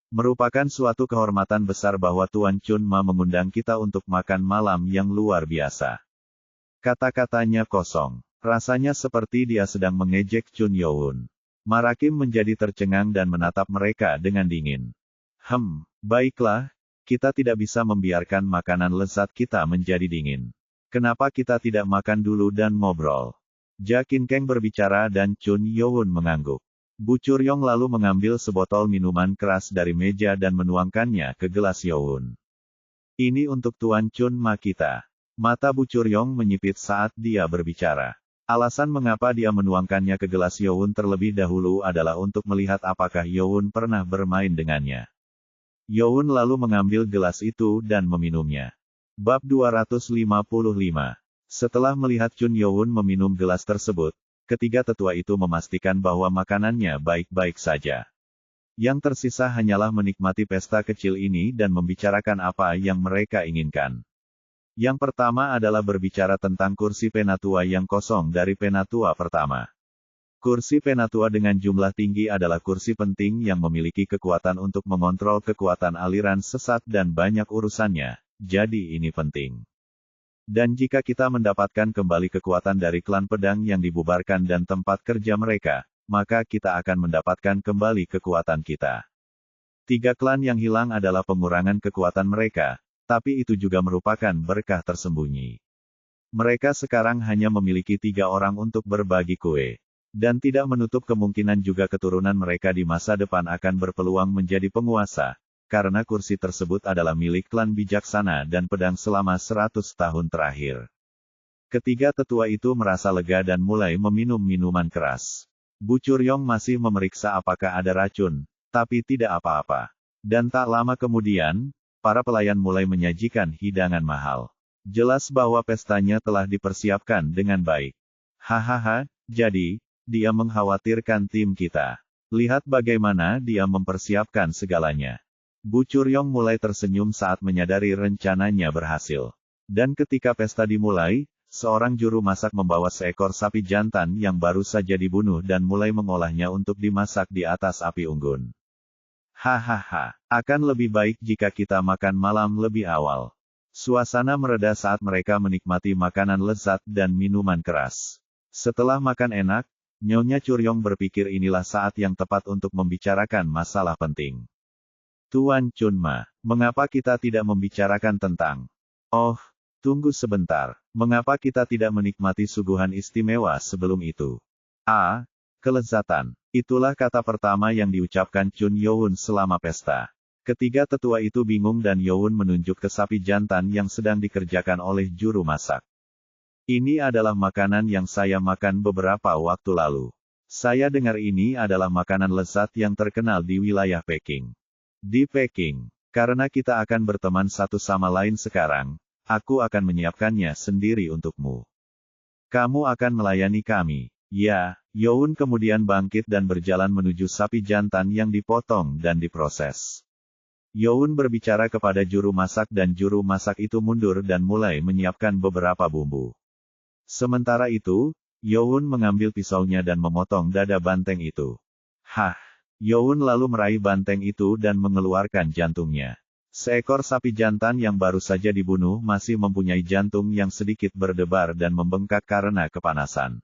Merupakan suatu kehormatan besar bahwa Tuan Chun Ma mengundang kita untuk makan malam yang luar biasa. Kata-katanya kosong. Rasanya seperti dia sedang mengejek Chun Youn. Marakim menjadi tercengang dan menatap mereka dengan dingin. Baiklah, kita tidak bisa membiarkan makanan lezat kita menjadi dingin. Kenapa kita tidak makan dulu dan ngobrol? Ja Qin Kang berbicara dan Chun Youn mengangguk. Bu Curyong lalu mengambil sebotol minuman keras dari meja dan menuangkannya ke gelas Youn. Ini untuk Tuan Chun Ma kita. Mata Bu Curyong menyipit saat dia berbicara. Alasan mengapa dia menuangkannya ke gelas Youn terlebih dahulu adalah untuk melihat apakah Youn pernah bermain dengannya. Youn lalu mengambil gelas itu dan meminumnya. Bab 255. Setelah melihat Chun Youn meminum gelas tersebut, ketiga tetua itu memastikan bahwa makanannya baik-baik saja. Yang tersisa hanyalah menikmati pesta kecil ini dan membicarakan apa yang mereka inginkan. Yang pertama adalah berbicara tentang kursi penatua yang kosong dari penatua pertama. Kursi penatua dengan jumlah tinggi adalah kursi penting yang memiliki kekuatan untuk mengontrol kekuatan aliran sesat dan banyak urusannya, jadi ini penting. Dan jika kita mendapatkan kembali kekuatan dari klan pedang yang dibubarkan dan tempat kerja mereka, maka kita akan mendapatkan kembali kekuatan kita. 3 klan yang hilang adalah pengurangan kekuatan mereka. Tapi itu juga merupakan berkah tersembunyi. Mereka sekarang hanya memiliki 3 orang untuk berbagi kue. Dan tidak menutup kemungkinan juga keturunan mereka di masa depan akan berpeluang menjadi penguasa, karena kursi tersebut adalah milik klan bijaksana dan pedang selama 100 tahun terakhir. Ketiga tetua itu merasa lega dan mulai meminum minuman keras. Bu Curyong masih memeriksa apakah ada racun, tapi tidak apa-apa. Dan tak lama kemudian, para pelayan mulai menyajikan hidangan mahal. Jelas bahwa pestanya telah dipersiapkan dengan baik. Hahaha, jadi, dia mengkhawatirkan tim kita. Lihat bagaimana dia mempersiapkan segalanya. Bu Curyong mulai tersenyum saat menyadari rencananya berhasil. Dan ketika pesta dimulai, seorang juru masak membawa seekor sapi jantan yang baru saja dibunuh dan mulai mengolahnya untuk dimasak di atas api unggun. Hahaha, akan lebih baik jika kita makan malam lebih awal. Suasana mereda saat mereka menikmati makanan lezat dan minuman keras. Setelah makan enak, Nyonya Curyong berpikir inilah saat yang tepat untuk membicarakan masalah penting. Tuan Chun Ma, mengapa kita tidak membicarakan tentang... Oh, tunggu sebentar, mengapa kita tidak menikmati suguhan istimewa sebelum itu? Kelezatan. Itulah kata pertama yang diucapkan Chun Youn selama pesta. Ketiga tetua itu bingung dan Youn menunjuk ke sapi jantan yang sedang dikerjakan oleh juru masak. Ini adalah makanan yang saya makan beberapa waktu lalu. Saya dengar ini adalah makanan lezat yang terkenal di wilayah Peking. Di Peking, karena kita akan berteman satu sama lain sekarang, aku akan menyiapkannya sendiri untukmu. Kamu akan melayani kami. Ya, Youn kemudian bangkit dan berjalan menuju sapi jantan yang dipotong dan diproses. Youn berbicara kepada juru masak dan juru masak itu mundur dan mulai menyiapkan beberapa bumbu. Sementara itu, Youn mengambil pisaunya dan memotong dada banteng itu. Youn lalu meraih banteng itu dan mengeluarkan jantungnya. Seekor sapi jantan yang baru saja dibunuh masih mempunyai jantung yang sedikit berdebar dan membengkak karena kepanasan.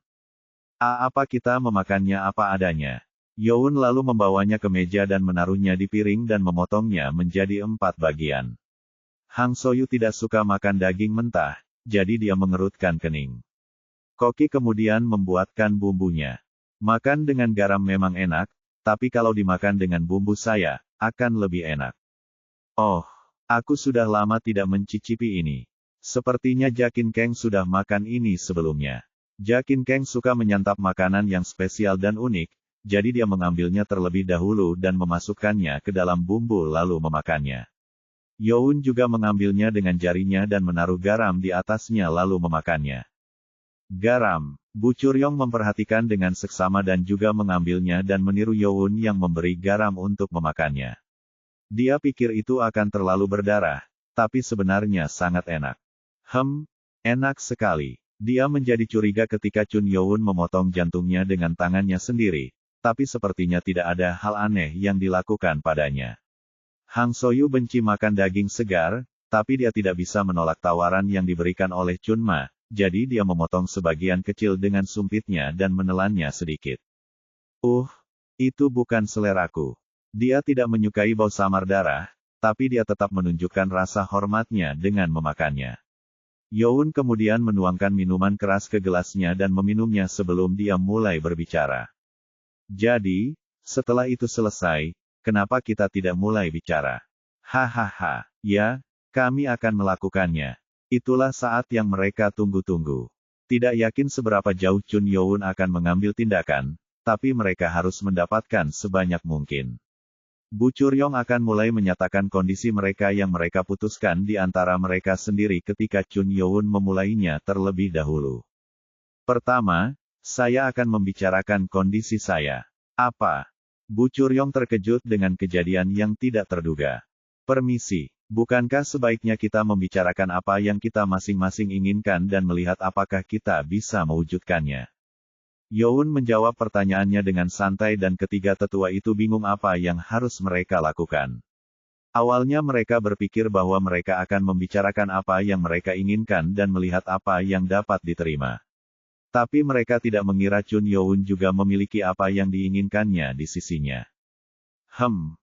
Apa kita memakannya apa adanya? Youn lalu membawanya ke meja dan menaruhnya di piring dan memotongnya menjadi 4 bagian. Hang Soyu tidak suka makan daging mentah, jadi dia mengerutkan kening. Koki kemudian membuatkan bumbunya. Makan dengan garam memang enak, tapi kalau dimakan dengan bumbu saya, akan lebih enak. Oh, aku sudah lama tidak mencicipi ini. Sepertinya Ja Qin Kang sudah makan ini sebelumnya. Ja Qin Kang suka menyantap makanan yang spesial dan unik, jadi dia mengambilnya terlebih dahulu dan memasukkannya ke dalam bumbu lalu memakannya. Youn juga mengambilnya dengan jarinya dan menaruh garam di atasnya lalu memakannya. Garam. Bu Curyong memperhatikan dengan seksama dan juga mengambilnya dan meniru Youn yang memberi garam untuk memakannya. Dia pikir itu akan terlalu berdarah, tapi sebenarnya sangat enak. Enak sekali. Dia menjadi curiga ketika Chun Youn memotong jantungnya dengan tangannya sendiri, tapi sepertinya tidak ada hal aneh yang dilakukan padanya. Hang Soyu benci makan daging segar, tapi dia tidak bisa menolak tawaran yang diberikan oleh Chun Ma, jadi dia memotong sebagian kecil dengan sumpitnya dan menelannya sedikit. Itu bukan seleraku. Dia tidak menyukai bau samar darah, tapi dia tetap menunjukkan rasa hormatnya dengan memakannya. Youn kemudian menuangkan minuman keras ke gelasnya dan meminumnya sebelum dia mulai berbicara. Jadi, setelah itu selesai, kenapa kita tidak mulai bicara? Hahaha, ya, kami akan melakukannya. Itulah saat yang mereka tunggu-tunggu. Tidak yakin seberapa jauh Chun Youn akan mengambil tindakan, tapi mereka harus mendapatkan sebanyak mungkin. Bu Churyong akan mulai menyatakan kondisi mereka yang mereka putuskan di antara mereka sendiri ketika Chun Youn memulainya terlebih dahulu. Pertama, saya akan membicarakan kondisi saya. Apa? Bu Churyong terkejut dengan kejadian yang tidak terduga. Permisi, bukankah sebaiknya kita membicarakan apa yang kita masing-masing inginkan dan melihat apakah kita bisa mewujudkannya? Youn menjawab pertanyaannya dengan santai dan ketiga tetua itu bingung apa yang harus mereka lakukan. Awalnya mereka berpikir bahwa mereka akan membicarakan apa yang mereka inginkan dan melihat apa yang dapat diterima. Tapi mereka tidak mengira Chun Youn juga memiliki apa yang diinginkannya di sisinya.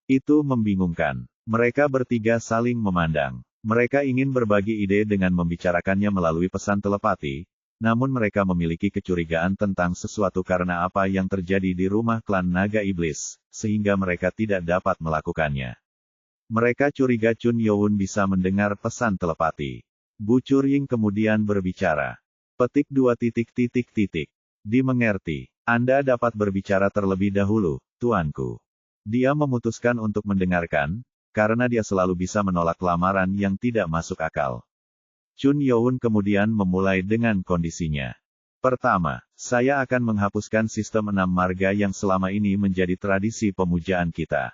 Itu membingungkan. Mereka bertiga saling memandang. Mereka ingin berbagi ide dengan membicarakannya melalui pesan telepati, namun mereka memiliki kecurigaan tentang sesuatu karena apa yang terjadi di rumah klan Naga Iblis, sehingga mereka tidak dapat melakukannya. Mereka curiga Chun Youn bisa mendengar pesan telepati. Bu Churying kemudian berbicara. Petik 2. Dimengerti. Anda dapat berbicara terlebih dahulu, tuanku. Dia memutuskan untuk mendengarkan, karena dia selalu bisa menolak lamaran yang tidak masuk akal. Chun Youn kemudian memulai dengan kondisinya. Pertama, saya akan menghapuskan sistem 6 marga yang selama ini menjadi tradisi pemujaan kita.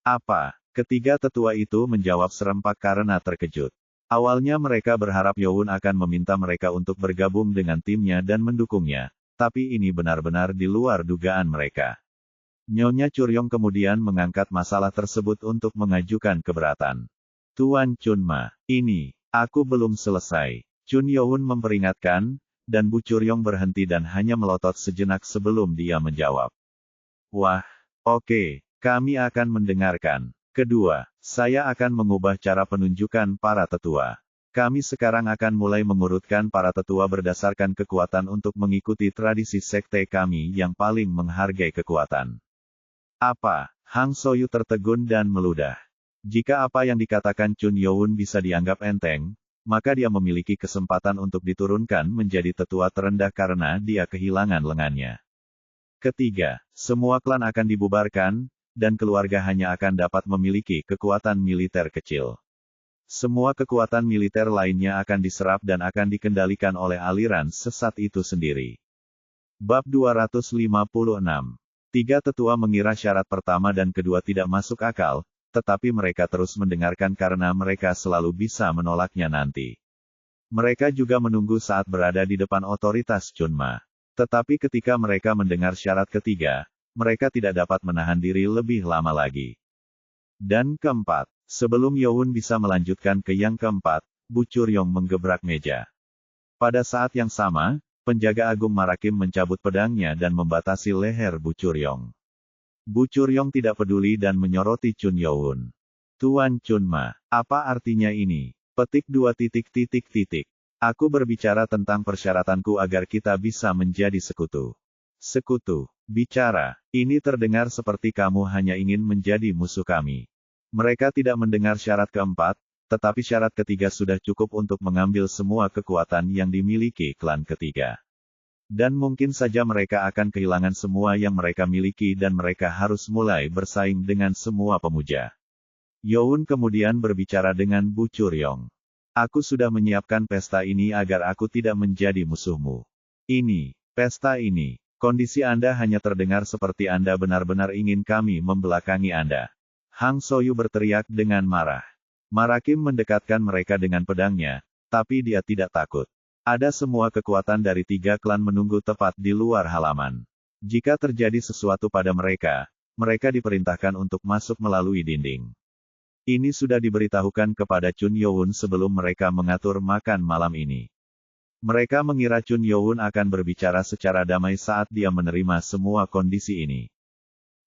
Apa? Ketiga tetua itu menjawab serempak karena terkejut. Awalnya mereka berharap Youn akan meminta mereka untuk bergabung dengan timnya dan mendukungnya, tapi ini benar-benar di luar dugaan mereka. Nyonya Churyong kemudian mengangkat masalah tersebut untuk mengajukan keberatan. Tuan Chunma, aku belum selesai. Chun Youn memperingatkan, dan Bu Churyong berhenti dan hanya melotot sejenak sebelum dia menjawab. Wah, oke, kami akan mendengarkan. Kedua, saya akan mengubah cara penunjukan para tetua. Kami sekarang akan mulai mengurutkan para tetua berdasarkan kekuatan untuk mengikuti tradisi sekte kami yang paling menghargai kekuatan. Apa? Hang Soyu tertegun dan meludah. Jika apa yang dikatakan Chun Youn bisa dianggap enteng, maka dia memiliki kesempatan untuk diturunkan menjadi tetua terendah karena dia kehilangan lengannya. Ketiga, semua klan akan dibubarkan, dan keluarga hanya akan dapat memiliki kekuatan militer kecil. Semua kekuatan militer lainnya akan diserap dan akan dikendalikan oleh aliran sesat itu sendiri. Bab 256. Tiga tetua mengira syarat pertama dan kedua tidak masuk akal, tetapi mereka terus mendengarkan karena mereka selalu bisa menolaknya nanti. Mereka juga menunggu saat berada di depan otoritas Chunma. Tetapi ketika mereka mendengar syarat ketiga, mereka tidak dapat menahan diri lebih lama lagi. Dan keempat, sebelum Youn bisa melanjutkan ke yang keempat, Bu Churyong menggebrak meja. Pada saat yang sama, penjaga agung Marakim mencabut pedangnya dan membatasi leher Bu Churyong. Bu Churyong tidak peduli dan menyoroti Chun Youn. Tuan Chunma, apa artinya ini? Petik 2. Aku berbicara tentang persyaratanku agar kita bisa menjadi sekutu. Sekutu. Bicara, ini terdengar seperti kamu hanya ingin menjadi musuh kami. Mereka tidak mendengar syarat keempat, tetapi syarat ketiga sudah cukup untuk mengambil semua kekuatan yang dimiliki klan ketiga. Dan mungkin saja mereka akan kehilangan semua yang mereka miliki dan mereka harus mulai bersaing dengan semua pemuja. Youn kemudian berbicara dengan Bu Churyong. Aku sudah menyiapkan pesta ini agar aku tidak menjadi musuhmu. Pesta ini. Kondisi Anda hanya terdengar seperti Anda benar-benar ingin kami membelakangi Anda. Hang Soyu berteriak dengan marah. Marakim mendekatkan mereka dengan pedangnya, tapi dia tidak takut. Ada semua kekuatan dari tiga klan menunggu tepat di luar halaman. Jika terjadi sesuatu pada mereka, mereka diperintahkan untuk masuk melalui dinding. Ini sudah diberitahukan kepada Chun Youn sebelum mereka mengatur makan malam ini. Mereka mengira Chun Youn akan berbicara secara damai saat dia menerima semua kondisi ini.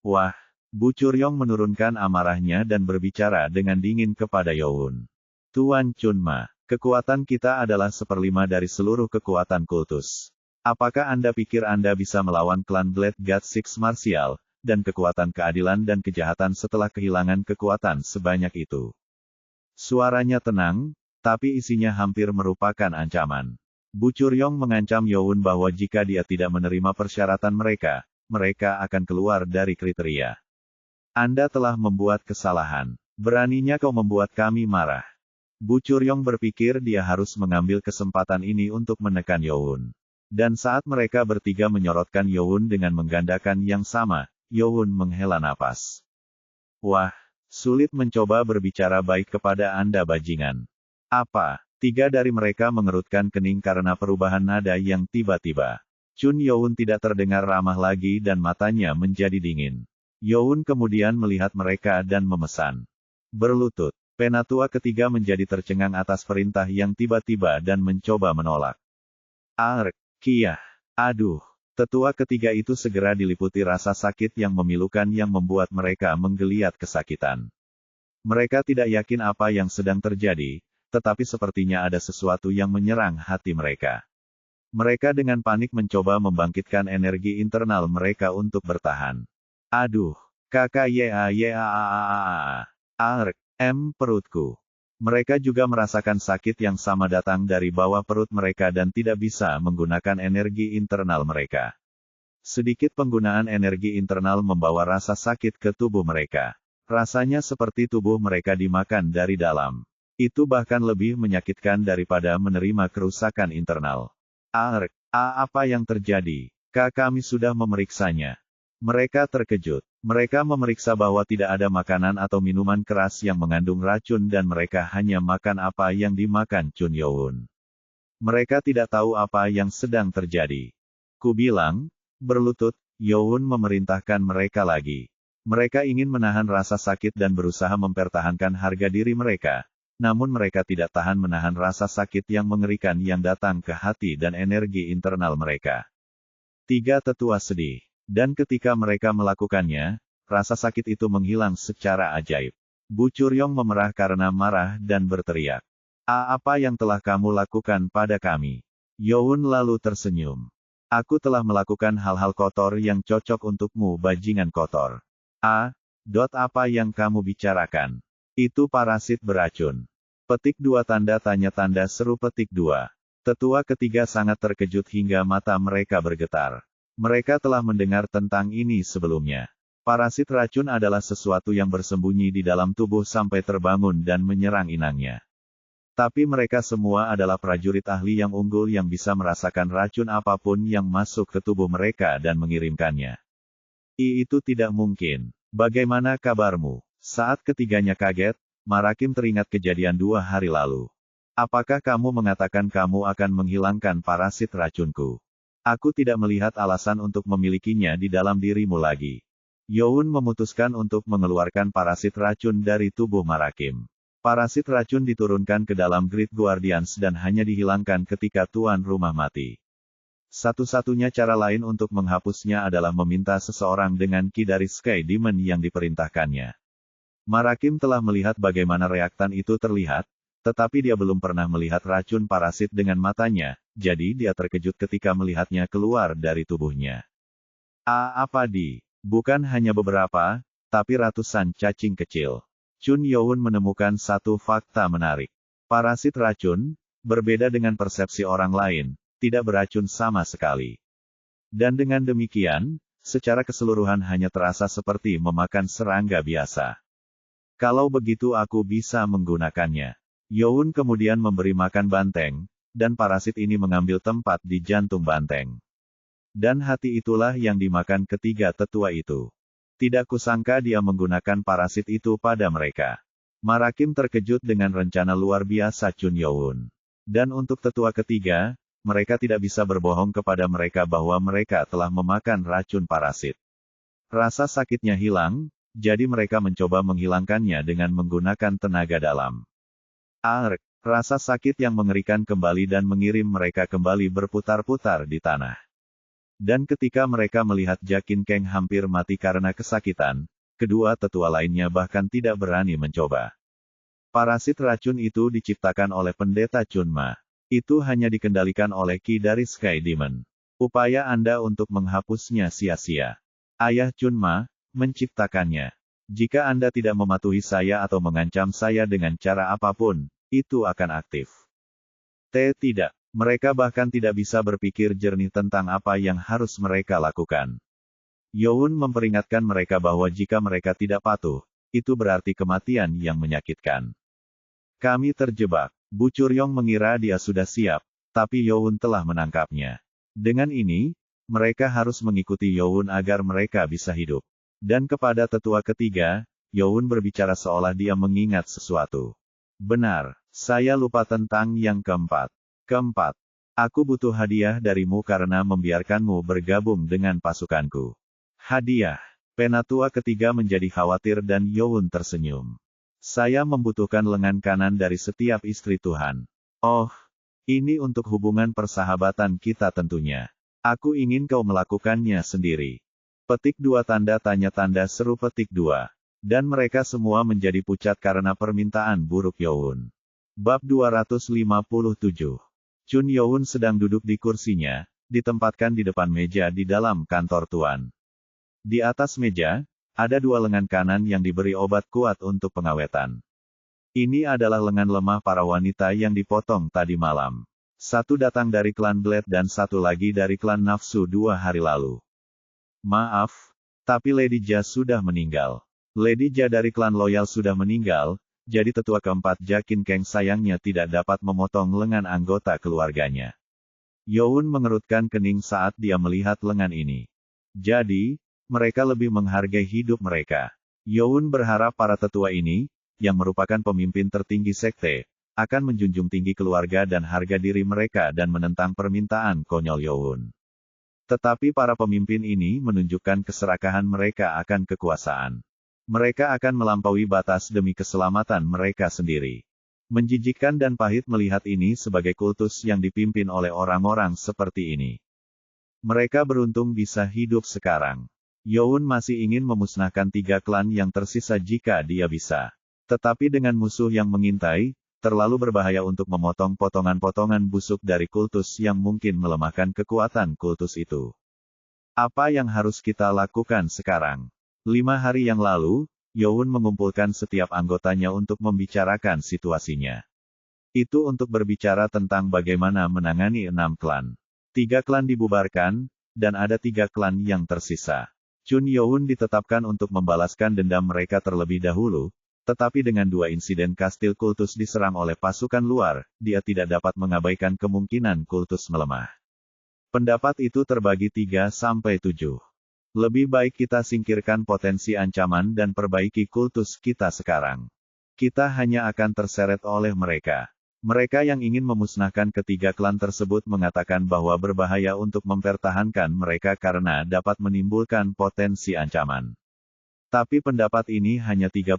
Wah, Bu Churyong menurunkan amarahnya dan berbicara dengan dingin kepada Youn. Tuan Chunma, kekuatan kita adalah 1/5 dari seluruh kekuatan kultus. Apakah Anda pikir Anda bisa melawan klan Blade God Six Martial, dan kekuatan keadilan dan kejahatan setelah kehilangan kekuatan sebanyak itu? Suaranya tenang, tapi isinya hampir merupakan ancaman. Bu Churyong mengancam Youn bahwa jika dia tidak menerima persyaratan mereka, mereka akan keluar dari kriteria. Anda telah membuat kesalahan. Beraninya kau membuat kami marah. Bu Churyong berpikir dia harus mengambil kesempatan ini untuk menekan Youn. Dan saat mereka bertiga menyorotkan Youn dengan menggandakan yang sama, Youn menghela napas. Wah, sulit mencoba berbicara baik kepada Anda bajingan. Apa? 3 dari mereka mengerutkan kening karena perubahan nada yang tiba-tiba. Chun Youn tidak terdengar ramah lagi dan matanya menjadi dingin. Youn kemudian melihat mereka dan memesan. Berlutut. Penatua ketiga menjadi tercengang atas perintah yang tiba-tiba dan mencoba menolak. Ark, kiyah. Aduh. Tetua ketiga itu segera diliputi rasa sakit yang memilukan yang membuat mereka menggeliat kesakitan. Mereka tidak yakin apa yang sedang terjadi, tetapi sepertinya ada sesuatu yang menyerang hati mereka. Mereka dengan panik mencoba membangkitkan energi internal mereka untuk bertahan. Aduh, kakak Ark, perutku. Mereka juga merasakan sakit yang sama datang dari bawah perut mereka dan tidak bisa menggunakan energi internal mereka. Sedikit penggunaan energi internal membawa rasa sakit ke tubuh mereka. Rasanya seperti tubuh mereka dimakan dari dalam. Itu bahkan lebih menyakitkan daripada menerima kerusakan internal. Ark, apa yang terjadi? Kami sudah memeriksanya. Mereka terkejut. Mereka memeriksa bahwa tidak ada makanan atau minuman keras yang mengandung racun dan mereka hanya makan apa yang dimakan Chun Youn. Mereka tidak tahu apa yang sedang terjadi. Ku bilang, berlutut, Youn memerintahkan mereka lagi. Mereka ingin menahan rasa sakit dan berusaha mempertahankan harga diri mereka. Namun mereka tidak tahan menahan rasa sakit yang mengerikan yang datang ke hati dan energi internal mereka. 3 tetua sedih. Dan ketika mereka melakukannya, rasa sakit itu menghilang secara ajaib. Bu Churyong memerah karena marah dan berteriak. Apa yang telah kamu lakukan pada kami? Youn lalu tersenyum. Aku telah melakukan hal-hal kotor yang cocok untukmu bajingan kotor. Apa yang kamu bicarakan? Itu parasit beracun. Petik 2 tanda tanya tanda seru petik 2. Tetua ketiga sangat terkejut hingga mata mereka bergetar. Mereka telah mendengar tentang ini sebelumnya. Parasit racun adalah sesuatu yang bersembunyi di dalam tubuh sampai terbangun dan menyerang inangnya. Tapi mereka semua adalah prajurit ahli yang unggul yang bisa merasakan racun apapun yang masuk ke tubuh mereka dan mengirimkannya. Itu tidak mungkin. Bagaimana kabarmu? Saat ketiganya kaget, Marakim teringat kejadian 2 hari lalu. Apakah kamu mengatakan kamu akan menghilangkan parasit racunku? Aku tidak melihat alasan untuk memilikinya di dalam dirimu lagi. Youn memutuskan untuk mengeluarkan parasit racun dari tubuh Marakim. Parasit racun diturunkan ke dalam Great Guardians dan hanya dihilangkan ketika tuan rumah mati. Satu-satunya cara lain untuk menghapusnya adalah meminta seseorang dengan ki dari Sky Demon yang diperintahkannya. Marakim telah melihat bagaimana reaktan itu terlihat, tetapi dia belum pernah melihat racun parasit dengan matanya, jadi dia terkejut ketika melihatnya keluar dari tubuhnya. Bukan hanya beberapa, tapi ratusan cacing kecil. Chun Youn menemukan satu fakta menarik. Parasit racun, berbeda dengan persepsi orang lain, tidak beracun sama sekali. Dan dengan demikian, secara keseluruhan hanya terasa seperti memakan serangga biasa. Kalau begitu aku bisa menggunakannya. Youn kemudian memberi makan banteng, dan parasit ini mengambil tempat di jantung banteng. Dan hati itulah yang dimakan ketiga tetua itu. Tidak kusangka dia menggunakan parasit itu pada mereka. Marakim terkejut dengan rencana luar biasa Chun Youn. Dan untuk tetua ketiga, mereka tidak bisa berbohong kepada mereka bahwa mereka telah memakan racun parasit. Rasa sakitnya hilang, jadi mereka mencoba menghilangkannya dengan menggunakan tenaga dalam. Rasa sakit yang mengerikan kembali dan mengirim mereka kembali berputar-putar di tanah. Dan ketika mereka melihat Jakin Keng hampir mati karena kesakitan, kedua tetua lainnya bahkan tidak berani mencoba. Parasit racun itu diciptakan oleh pendeta Chunma. Itu hanya dikendalikan oleh Ki dari Sky Demon. Upaya Anda untuk menghapusnya sia-sia. Ayah Chunma menciptakannya. Jika Anda tidak mematuhi saya atau mengancam saya dengan cara apapun, itu akan aktif. Tidak. Mereka bahkan tidak bisa berpikir jernih tentang apa yang harus mereka lakukan. Youn memperingatkan mereka bahwa jika mereka tidak patuh, itu berarti kematian yang menyakitkan. Kami terjebak. Bu Curyong mengira dia sudah siap, tapi Youn telah menangkapnya. Dengan ini, mereka harus mengikuti Youn agar mereka bisa hidup. Dan kepada tetua ketiga, Youn berbicara seolah dia mengingat sesuatu. Benar, saya lupa tentang yang keempat. Keempat, aku butuh hadiah darimu karena membiarkanmu bergabung dengan pasukanku. Hadiah. Penatua ketiga menjadi khawatir dan Youn tersenyum. Saya membutuhkan lengan kanan dari setiap istri Tuhan. Oh, ini untuk hubungan persahabatan kita tentunya. Aku ingin kau melakukannya sendiri. Petik 2 tanda tanya tanda seru petik 2. Dan mereka semua menjadi pucat karena permintaan buruk Youn. Bab 257. Chun Youn sedang duduk di kursinya, ditempatkan di depan meja di dalam kantor tuan. Di atas meja, ada 2 lengan kanan yang diberi obat kuat untuk pengawetan. Ini adalah lengan lemah para wanita yang dipotong tadi malam. Satu datang dari klan Blade dan satu lagi dari klan Nafsu 2 hari lalu. Maaf, tapi Lady Ja sudah meninggal. Lady Ja dari klan Loyal sudah meninggal, jadi tetua keempat Jakin Keng sayangnya tidak dapat memotong lengan anggota keluarganya. Youn mengerutkan kening saat dia melihat lengan ini. Jadi, mereka lebih menghargai hidup mereka. Youn berharap para tetua ini, yang merupakan pemimpin tertinggi sekte, akan menjunjung tinggi keluarga dan harga diri mereka dan menentang permintaan konyol Youn. Tetapi para pemimpin ini menunjukkan keserakahan mereka akan kekuasaan. Mereka akan melampaui batas demi keselamatan mereka sendiri. Menjijikkan dan pahit melihat ini sebagai kultus yang dipimpin oleh orang-orang seperti ini. Mereka beruntung bisa hidup sekarang. Youn masih ingin memusnahkan 3 klan yang tersisa jika dia bisa. Tetapi dengan musuh yang mengintai, terlalu berbahaya untuk memotong potongan-potongan busuk dari kultus yang mungkin melemahkan kekuatan kultus itu. Apa yang harus kita lakukan sekarang? 5 hari yang lalu, Youn mengumpulkan setiap anggotanya untuk membicarakan situasinya. Itu untuk berbicara tentang bagaimana menangani 6 klan. 3 klan dibubarkan, dan ada 3 klan yang tersisa. Chun Youn ditetapkan untuk membalaskan dendam mereka terlebih dahulu, tetapi dengan 2 insiden kastil kultus diserang oleh pasukan luar, dia tidak dapat mengabaikan kemungkinan kultus melemah. Pendapat itu terbagi 3-7. Lebih baik kita singkirkan potensi ancaman dan perbaiki kultus kita sekarang. Kita hanya akan terseret oleh mereka. Mereka yang ingin memusnahkan ketiga klan tersebut mengatakan bahwa berbahaya untuk mempertahankan mereka karena dapat menimbulkan potensi ancaman. Tapi pendapat ini hanya 30%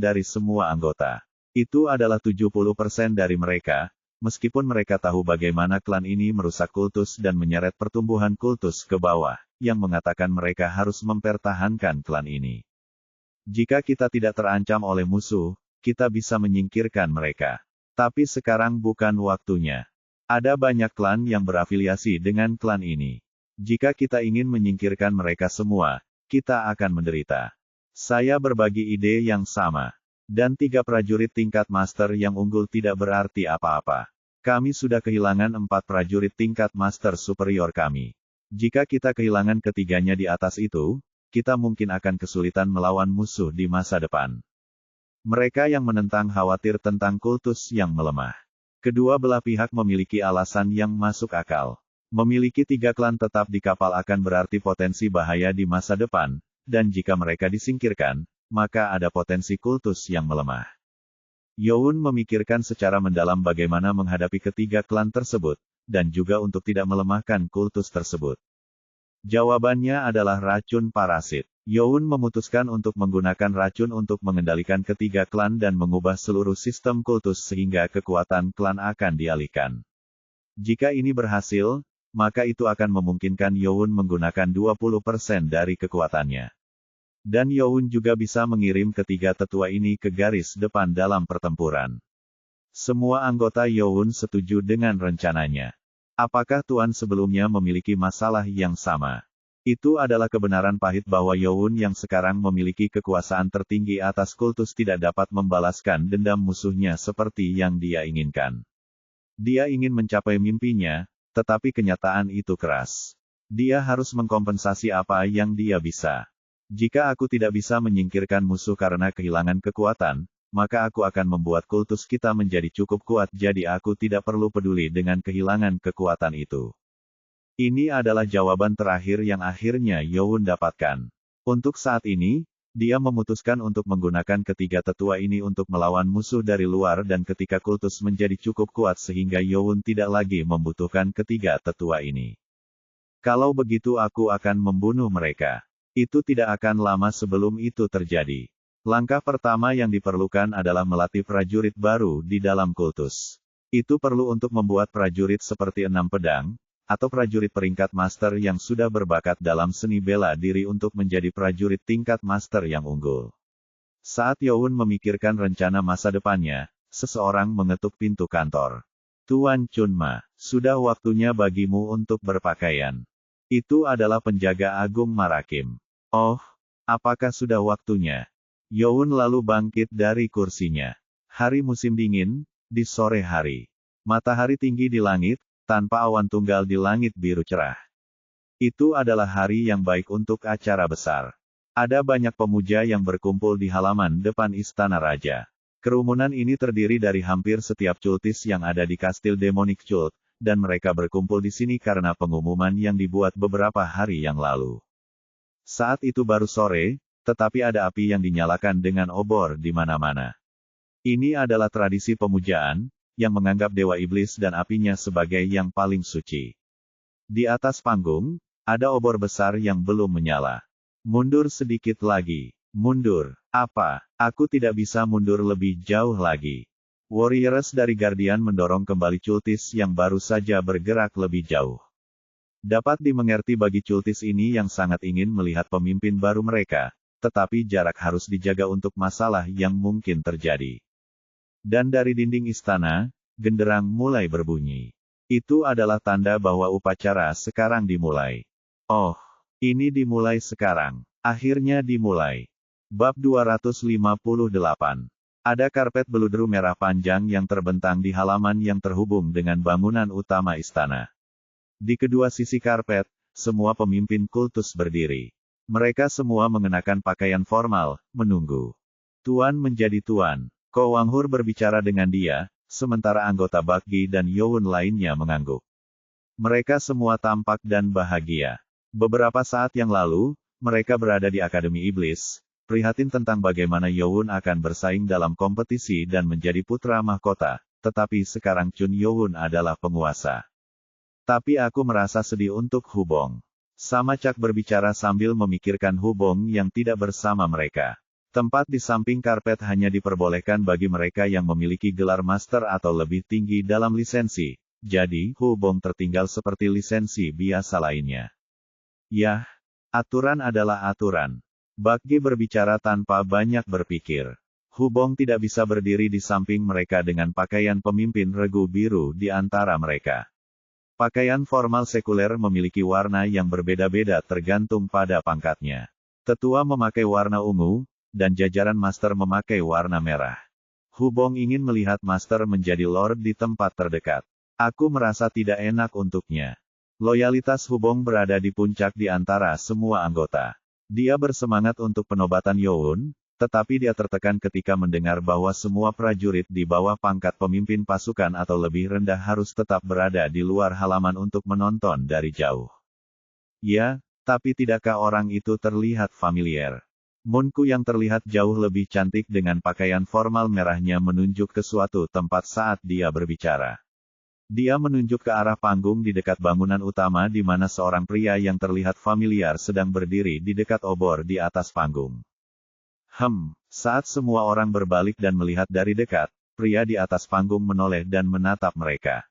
dari semua anggota. Itu adalah 70% dari mereka, meskipun mereka tahu bagaimana klan ini merusak kultus dan menyeret pertumbuhan kultus ke bawah, yang mengatakan mereka harus mempertahankan klan ini. Jika kita tidak terancam oleh musuh, kita bisa menyingkirkan mereka. Tapi sekarang bukan waktunya. Ada banyak klan yang berafiliasi dengan klan ini. Jika kita ingin menyingkirkan mereka semua, kita akan menderita. Saya berbagi ide yang sama. Dan 3 prajurit tingkat master yang unggul tidak berarti apa-apa. Kami sudah kehilangan 4 prajurit tingkat master superior kami. Jika kita kehilangan ketiganya di atas itu, kita mungkin akan kesulitan melawan musuh di masa depan. Mereka yang menentang khawatir tentang kultus yang melemah. Kedua belah pihak memiliki alasan yang masuk akal. Memiliki 3 klan tetap di kapal akan berarti potensi bahaya di masa depan, dan jika mereka disingkirkan, maka ada potensi kultus yang melemah. Youn memikirkan secara mendalam bagaimana menghadapi ketiga klan tersebut, dan juga untuk tidak melemahkan kultus tersebut. Jawabannya adalah racun parasit. Youn memutuskan untuk menggunakan racun untuk mengendalikan ketiga klan dan mengubah seluruh sistem kultus sehingga kekuatan klan akan dialihkan. Jika ini berhasil, maka itu akan memungkinkan Youn menggunakan 20% dari kekuatannya. Dan Youn juga bisa mengirim ketiga tetua ini ke garis depan dalam pertempuran. Semua anggota Youn setuju dengan rencananya. Apakah Tuan sebelumnya memiliki masalah yang sama? Itu adalah kebenaran pahit bahwa Youn yang sekarang memiliki kekuasaan tertinggi atas kultus tidak dapat membalaskan dendam musuhnya seperti yang dia inginkan. Dia ingin mencapai mimpinya, tetapi kenyataan itu keras. Dia harus mengkompensasi apa yang dia bisa. Jika aku tidak bisa menyingkirkan musuh karena kehilangan kekuatan, maka aku akan membuat kultus kita menjadi cukup kuat jadi aku tidak perlu peduli dengan kehilangan kekuatan itu. Ini adalah jawaban terakhir yang akhirnya Youn dapatkan. Untuk saat ini, dia memutuskan untuk menggunakan ketiga tetua ini untuk melawan musuh dari luar dan ketika kultus menjadi cukup kuat sehingga Youn tidak lagi membutuhkan ketiga tetua ini. Kalau begitu aku akan membunuh mereka. Itu tidak akan lama sebelum itu terjadi. Langkah pertama yang diperlukan adalah melatih prajurit baru di dalam kultus. Itu perlu untuk membuat prajurit seperti 6 pedang, atau prajurit peringkat master yang sudah berbakat dalam seni bela diri untuk menjadi prajurit tingkat master yang unggul. Saat Youn memikirkan rencana masa depannya, seseorang mengetuk pintu kantor. Tuan Chunma, sudah waktunya bagimu untuk berpakaian. Itu adalah penjaga agung Marakim. Oh, apakah sudah waktunya? Youn lalu bangkit dari kursinya. Hari musim dingin, di sore hari. Matahari tinggi di langit, tanpa awan tunggal di langit biru cerah. Itu adalah hari yang baik untuk acara besar. Ada banyak pemuja yang berkumpul di halaman depan istana raja. Kerumunan ini terdiri dari hampir setiap cultis yang ada di Kastil Demonic Cult, dan mereka berkumpul di sini karena pengumuman yang dibuat beberapa hari yang lalu. Saat itu baru sore, tetapi ada api yang dinyalakan dengan obor di mana-mana. Ini adalah tradisi pemujaan, yang menganggap dewa iblis dan apinya sebagai yang paling suci. Di atas panggung, ada obor besar yang belum menyala. Mundur sedikit lagi. Mundur. Apa? Aku tidak bisa mundur lebih jauh lagi. Warriors dari Guardian mendorong kembali cultis yang baru saja bergerak lebih jauh. Dapat dimengerti bagi cultis ini yang sangat ingin melihat pemimpin baru mereka, tetapi jarak harus dijaga untuk masalah yang mungkin terjadi. Dan dari dinding istana, genderang mulai berbunyi. Itu adalah tanda bahwa upacara sekarang dimulai. Oh, ini dimulai sekarang. Akhirnya dimulai. Bab 258. Ada karpet beludru merah panjang yang terbentang di halaman yang terhubung dengan bangunan utama istana. Di kedua sisi karpet, semua pemimpin kultus berdiri. Mereka semua mengenakan pakaian formal, menunggu. Tuan menjadi tuan. Ko Wanghur berbicara dengan dia, sementara anggota Bakgi dan Youn lainnya mengangguk. Mereka semua tampak dan bahagia. Beberapa saat yang lalu, mereka berada di Akademi Iblis, prihatin tentang bagaimana Youn akan bersaing dalam kompetisi dan menjadi putra mahkota, tetapi sekarang Chun Youn adalah penguasa. Tapi aku merasa sedih untuk Hubong. Sama Cak berbicara sambil memikirkan Hubong yang tidak bersama mereka. Tempat di samping karpet hanya diperbolehkan bagi mereka yang memiliki gelar master atau lebih tinggi dalam lisensi, jadi Hubong tertinggal seperti lisensi biasa lainnya. Yah, aturan adalah aturan. Bakgi berbicara tanpa banyak berpikir. Hubong tidak bisa berdiri di samping mereka dengan pakaian pemimpin regu biru di antara mereka. Pakaian formal sekuler memiliki warna yang berbeda-beda tergantung pada pangkatnya. Tetua memakai warna ungu, dan jajaran master memakai warna merah. Hubong ingin melihat master menjadi lord di tempat terdekat. Aku merasa tidak enak untuknya. Loyalitas Hubong berada di puncak di antara semua anggota. Dia bersemangat untuk penobatan Youn, tetapi dia tertekan ketika mendengar bahwa semua prajurit di bawah pangkat pemimpin pasukan atau lebih rendah harus tetap berada di luar halaman untuk menonton dari jauh. Ya, tapi tidakkah orang itu terlihat familiar? Munku yang terlihat jauh lebih cantik dengan pakaian formal merahnya menunjuk ke suatu tempat saat dia berbicara. Dia menunjuk ke arah panggung di dekat bangunan utama di mana seorang pria yang terlihat familiar sedang berdiri di dekat obor di atas panggung. Saat semua orang berbalik dan melihat dari dekat, pria di atas panggung menoleh dan menatap mereka.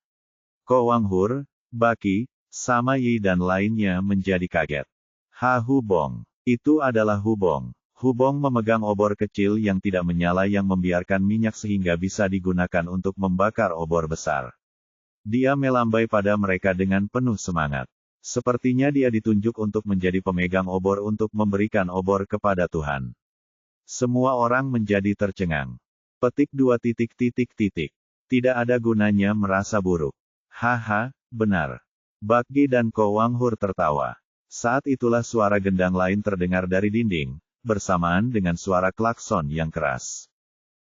Ko Wanghur, Baki, sama Yi dan lainnya menjadi kaget. Hubong. Itu adalah Hubong. Hubong memegang obor kecil yang tidak menyala yang membiarkan minyak sehingga bisa digunakan untuk membakar obor besar. Dia melambai pada mereka dengan penuh semangat. Sepertinya dia ditunjuk untuk menjadi pemegang obor untuk memberikan obor kepada Tuhan. Semua orang menjadi tercengang. Petik 2. Tidak ada gunanya merasa buruk. Haha, benar. Baki dan Ko Wanghur tertawa. Saat itulah suara gendang lain terdengar dari dinding, bersamaan dengan suara klakson yang keras.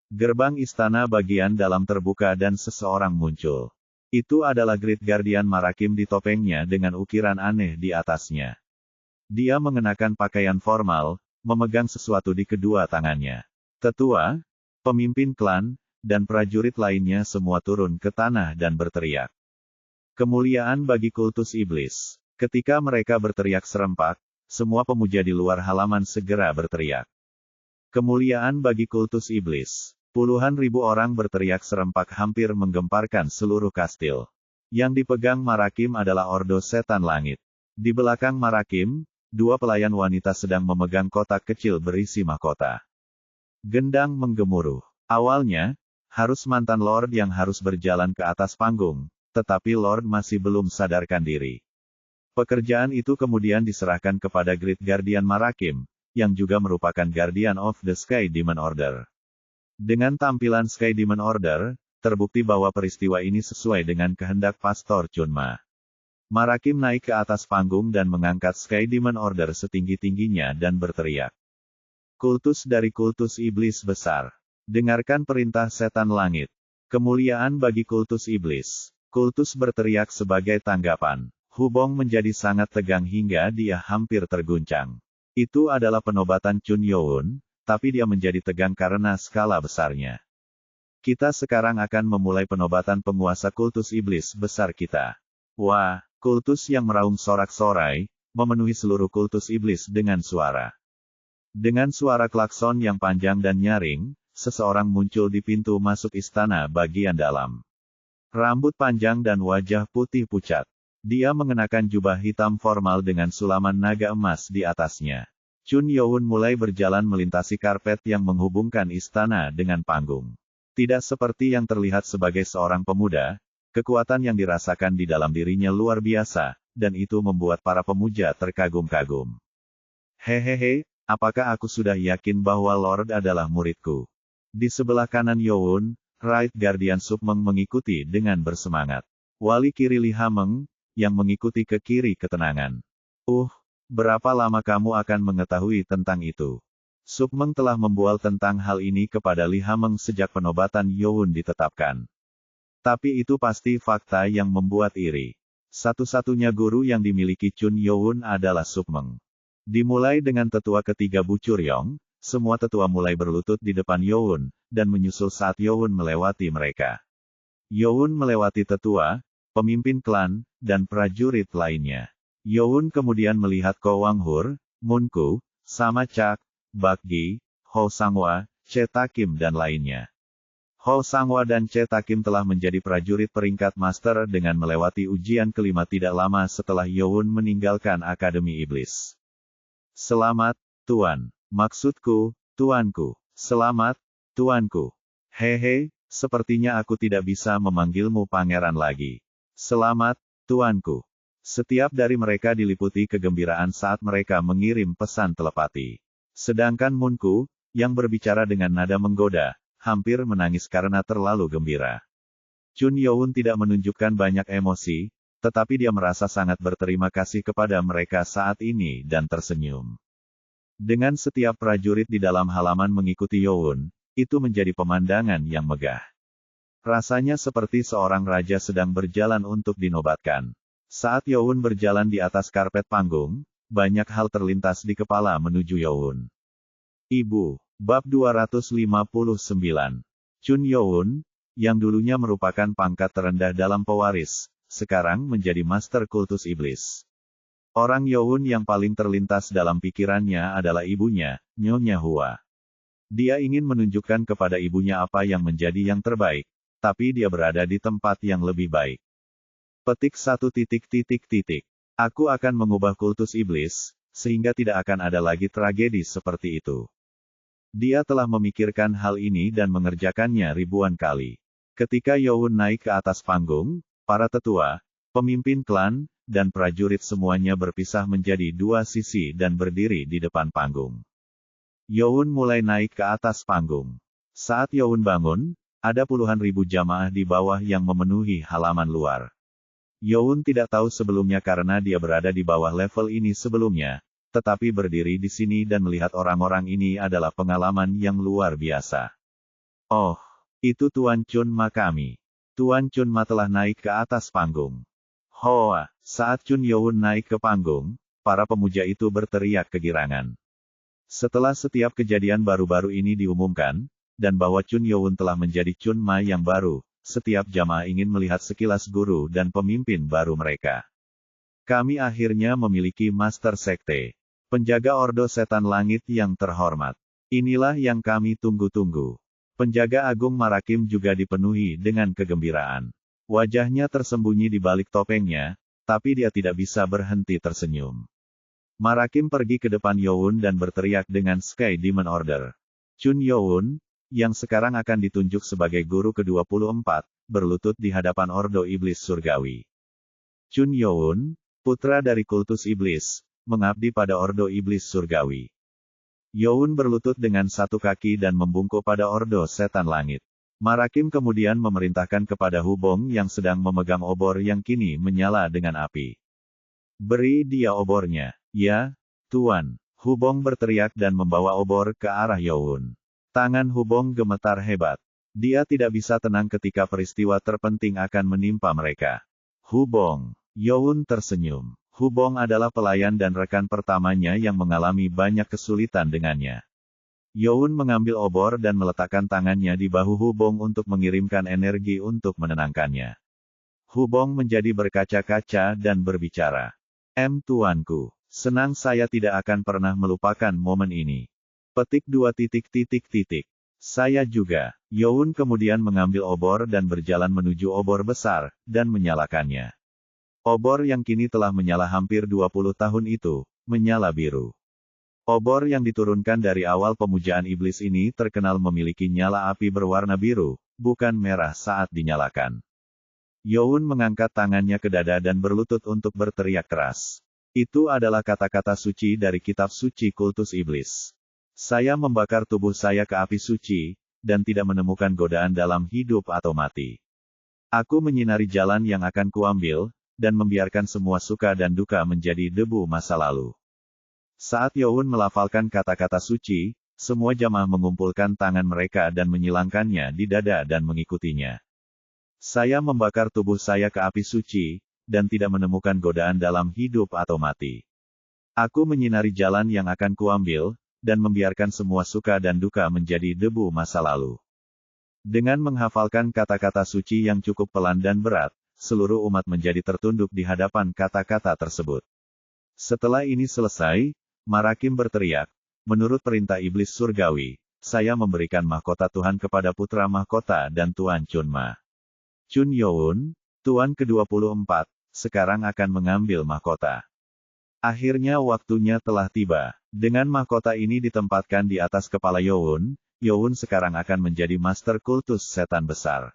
Gerbang istana bagian dalam terbuka dan seseorang muncul. Itu adalah Great Guardian Marakim di topengnya dengan ukiran aneh di atasnya. Dia mengenakan pakaian formal, memegang sesuatu di kedua tangannya. Tetua, pemimpin klan, dan prajurit lainnya semua turun ke tanah dan berteriak. Kemuliaan bagi kultus iblis. Ketika mereka berteriak serempak, semua pemuja di luar halaman segera berteriak. Kemuliaan bagi kultus iblis. Puluhan ribu orang berteriak serempak hampir menggemparkan seluruh kastil. Yang dipegang Marakim adalah Ordo Setan Langit. Di belakang Marakim, dua pelayan wanita sedang memegang kotak kecil berisi mahkota. Gendang menggemuruh. Awalnya, harus mantan Lord yang harus berjalan ke atas panggung, tetapi Lord masih belum sadarkan diri. Pekerjaan itu kemudian diserahkan kepada Great Guardian Marakim, yang juga merupakan Guardian of the Sky Demon Order. Dengan tampilan Sky Demon Order, terbukti bahwa peristiwa ini sesuai dengan kehendak Pastor Chunma. Marakim naik ke atas panggung dan mengangkat Sky Demon Order setinggi-tingginya dan berteriak. Kultus dari kultus iblis besar. Dengarkan perintah setan langit. Kemuliaan bagi kultus iblis. Kultus berteriak sebagai tanggapan. Hubong menjadi sangat tegang hingga dia hampir terguncang. Itu adalah penobatan Chun Youn, tapi dia menjadi tegang karena skala besarnya. Kita sekarang akan memulai penobatan penguasa kultus iblis besar kita. Wah, kultus yang meraung sorak-sorai, memenuhi seluruh kultus iblis dengan suara. Dengan suara klakson yang panjang dan nyaring, seseorang muncul di pintu masuk istana bagian dalam. Rambut panjang dan wajah putih pucat. Dia mengenakan jubah hitam formal dengan sulaman naga emas di atasnya. Chun Youn mulai berjalan melintasi karpet yang menghubungkan istana dengan panggung. Tidak seperti yang terlihat sebagai seorang pemuda, kekuatan yang dirasakan di dalam dirinya luar biasa, dan itu membuat para pemuja terkagum-kagum. Hehehe, apakah aku sudah yakin bahwa Lord adalah muridku? Di sebelah kanan Youn, Right Guardian Supmeng mengikuti dengan bersemangat. Wali kiri Li Hameng, yang mengikuti ke kiri ketenangan. Berapa lama kamu akan mengetahui tentang itu? Supmeng telah membual tentang hal ini kepada Li Hameng sejak penobatan Youn ditetapkan. Tapi itu pasti fakta yang membuat iri. Satu-satunya guru yang dimiliki Chun Youn adalah Supmeng. Dimulai dengan tetua ketiga Bu Curyong, semua tetua mulai berlutut di depan Youn, dan menyusul saat Youn melewati mereka. Youn melewati tetua, pemimpin klan, dan prajurit lainnya. Youn kemudian melihat Ko Wanghur, Munku, Sama Chak, Bakgi, Ho Sangwa, Che Takim dan lainnya. Ho Sangwa dan Che Takim telah menjadi prajurit peringkat master dengan melewati ujian kelima tidak lama setelah Youn meninggalkan Akademi Iblis. Selamat, Tuan. Maksudku, Tuanku. Selamat, Tuanku. Hehe, sepertinya aku tidak bisa memanggilmu pangeran lagi. Selamat, Tuanku. Setiap dari mereka diliputi kegembiraan saat mereka mengirim pesan telepati. Sedangkan Munku, yang berbicara dengan nada menggoda, hampir menangis karena terlalu gembira. Chun Youn tidak menunjukkan banyak emosi, tetapi dia merasa sangat berterima kasih kepada mereka saat ini dan tersenyum. Dengan setiap prajurit di dalam halaman mengikuti Youn, itu menjadi pemandangan yang megah. Rasanya seperti seorang raja sedang berjalan untuk dinobatkan. Saat Youn berjalan di atas karpet panggung, banyak hal terlintas di kepala menuju Youn. Ibu, Bab 259. Chun Youn, yang dulunya merupakan pangkat terendah dalam pewaris, sekarang menjadi Master Kultus Iblis. Orang Youn yang paling terlintas dalam pikirannya adalah ibunya, Nyonya Hua. Dia ingin menunjukkan kepada ibunya apa yang menjadi yang terbaik, tapi dia berada di tempat yang lebih baik. Petik 1. Aku akan mengubah kultus iblis, sehingga tidak akan ada lagi tragedi seperti itu. Dia telah memikirkan hal ini dan mengerjakannya ribuan kali. Ketika Youn naik ke atas panggung, para tetua, pemimpin klan, dan prajurit semuanya berpisah menjadi dua sisi dan berdiri di depan panggung. Youn mulai naik ke atas panggung. Saat Youn bangun, ada puluhan ribu jamaah di bawah yang memenuhi halaman luar. Youn tidak tahu sebelumnya karena dia berada di bawah level ini sebelumnya, tetapi berdiri di sini dan melihat orang-orang ini adalah pengalaman yang luar biasa. Oh, itu Tuan Chun Ma kami. Tuan Chun Ma telah naik ke atas panggung. Hoa, saat Chun Youn naik ke panggung, para pemuja itu berteriak kegirangan. Setelah setiap kejadian baru-baru ini diumumkan, dan bahwa Chun Youn telah menjadi Chun Ma yang baru, setiap jamaah ingin melihat sekilas guru dan pemimpin baru mereka. Kami akhirnya memiliki Master Sekte. Penjaga Ordo Setan Langit yang terhormat. Inilah yang kami tunggu-tunggu. Penjaga Agung Marakim juga dipenuhi dengan kegembiraan. Wajahnya tersembunyi di balik topengnya, tapi dia tidak bisa berhenti tersenyum. Marakim pergi ke depan Youn dan berteriak dengan Sky Demon Order. Chun Youn, yang sekarang akan ditunjuk sebagai guru ke-24, berlutut di hadapan Ordo Iblis Surgawi. Chun Youn, putra dari kultus iblis, mengabdi pada Ordo Iblis Surgawi. Youn berlutut dengan satu kaki dan membungkuk pada Ordo Setan Langit. Marakim kemudian memerintahkan kepada Hubong yang sedang memegang obor yang kini menyala dengan api. Beri dia obornya. Ya, Tuan. Hubong berteriak dan membawa obor ke arah Youn. Tangan Hubong gemetar hebat. Dia tidak bisa tenang ketika peristiwa terpenting akan menimpa mereka. Hubong. Youn tersenyum. Hubong adalah pelayan dan rekan pertamanya yang mengalami banyak kesulitan dengannya. Youn mengambil obor dan meletakkan tangannya di bahu Hubong untuk mengirimkan energi untuk menenangkannya. Hubong menjadi berkaca-kaca dan berbicara. Tuanku, senang saya tidak akan pernah melupakan momen ini. Petik 2. Saya juga. Youn kemudian mengambil obor dan berjalan menuju obor besar, dan menyalakannya. Obor yang kini telah menyala hampir 20 tahun itu, menyala biru. Obor yang diturunkan dari awal pemujaan iblis ini terkenal memiliki nyala api berwarna biru, bukan merah saat dinyalakan. Youn mengangkat tangannya ke dada dan berlutut untuk berteriak keras. Itu adalah kata-kata suci dari kitab suci kultus iblis. Saya membakar tubuh saya ke api suci, dan tidak menemukan godaan dalam hidup atau mati. Aku menyinari jalan yang akan kuambil, dan membiarkan semua suka dan duka menjadi debu masa lalu. Saat Youn melafalkan kata-kata suci, semua jamaah mengumpulkan tangan mereka dan menyilangkannya di dada dan mengikutinya. Saya membakar tubuh saya ke api suci, dan tidak menemukan godaan dalam hidup atau mati. Aku menyinari jalan yang akan kuambil, dan membiarkan semua suka dan duka menjadi debu masa lalu. Dengan menghafalkan kata-kata suci yang cukup pelan dan berat, seluruh umat menjadi tertunduk di hadapan kata-kata tersebut. Setelah ini selesai, Marakim berteriak, menurut perintah iblis surgawi, saya memberikan mahkota Tuhan kepada putra mahkota dan Tuan Chun Ma. Chun Youn, Tuan ke-24, sekarang akan mengambil mahkota. Akhirnya waktunya telah tiba. Dengan mahkota ini ditempatkan di atas kepala Youn, Youn sekarang akan menjadi Master Kultus Setan Besar.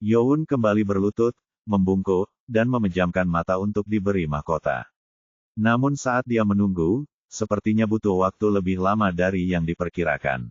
Youn kembali berlutut, membungkuk, dan memejamkan mata untuk diberi mahkota. Namun saat dia menunggu, sepertinya butuh waktu lebih lama dari yang diperkirakan.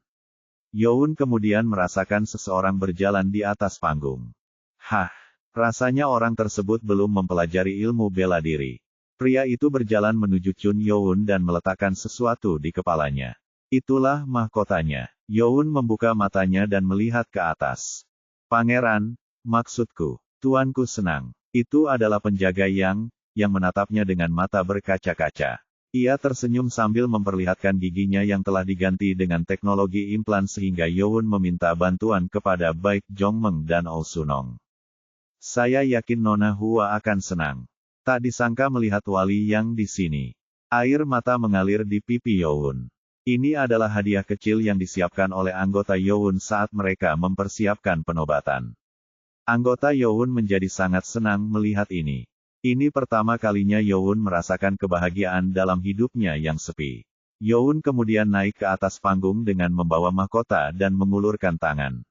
Youn kemudian merasakan seseorang berjalan di atas panggung. Hah, rasanya orang tersebut belum mempelajari ilmu bela diri. Pria itu berjalan menuju Chun Youn dan meletakkan sesuatu di kepalanya. Itulah mahkotanya. Youn membuka matanya dan melihat ke atas. Pangeran, maksudku. Tuanku senang. Itu adalah penjaga yang menatapnya dengan mata berkaca-kaca. Ia tersenyum sambil memperlihatkan giginya yang telah diganti dengan teknologi implan sehingga Youn meminta bantuan kepada baik Jongmeng dan Oh Sunong. Saya yakin Nona Hua akan senang. Tak disangka melihat Wali Yang di sini. Air mata mengalir di pipi Youn. Ini adalah hadiah kecil yang disiapkan oleh anggota Youn saat mereka mempersiapkan penobatan. Anggota Youn menjadi sangat senang melihat ini. Ini pertama kalinya Youn merasakan kebahagiaan dalam hidupnya yang sepi. Youn kemudian naik ke atas panggung dengan membawa mahkota dan mengulurkan tangan.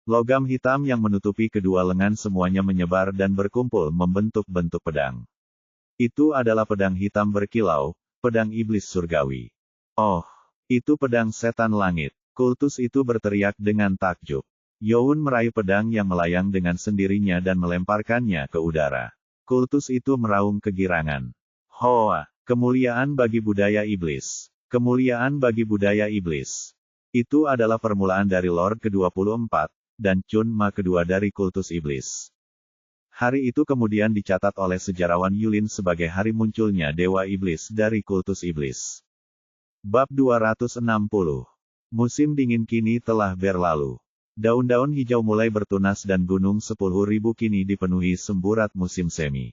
Logam hitam yang menutupi kedua lengan semuanya menyebar dan berkumpul membentuk bentuk pedang. Itu adalah pedang hitam berkilau, pedang iblis surgawi. Oh, itu pedang setan langit. Kultus itu berteriak dengan takjub. Youn meraih pedang yang melayang dengan sendirinya dan melemparkannya ke udara. Kultus itu meraung kegirangan. Hoa, kemuliaan bagi budaya iblis. Kemuliaan bagi budaya iblis. Itu adalah permulaan dari Lord ke-24, dan Chun Ma kedua dari kultus iblis. Hari itu kemudian dicatat oleh sejarawan Yulin sebagai hari munculnya Dewa Iblis dari kultus iblis. Bab 260. Musim dingin kini telah berlalu. Daun-daun hijau mulai bertunas dan gunung 10.000 kini dipenuhi semburat musim semi.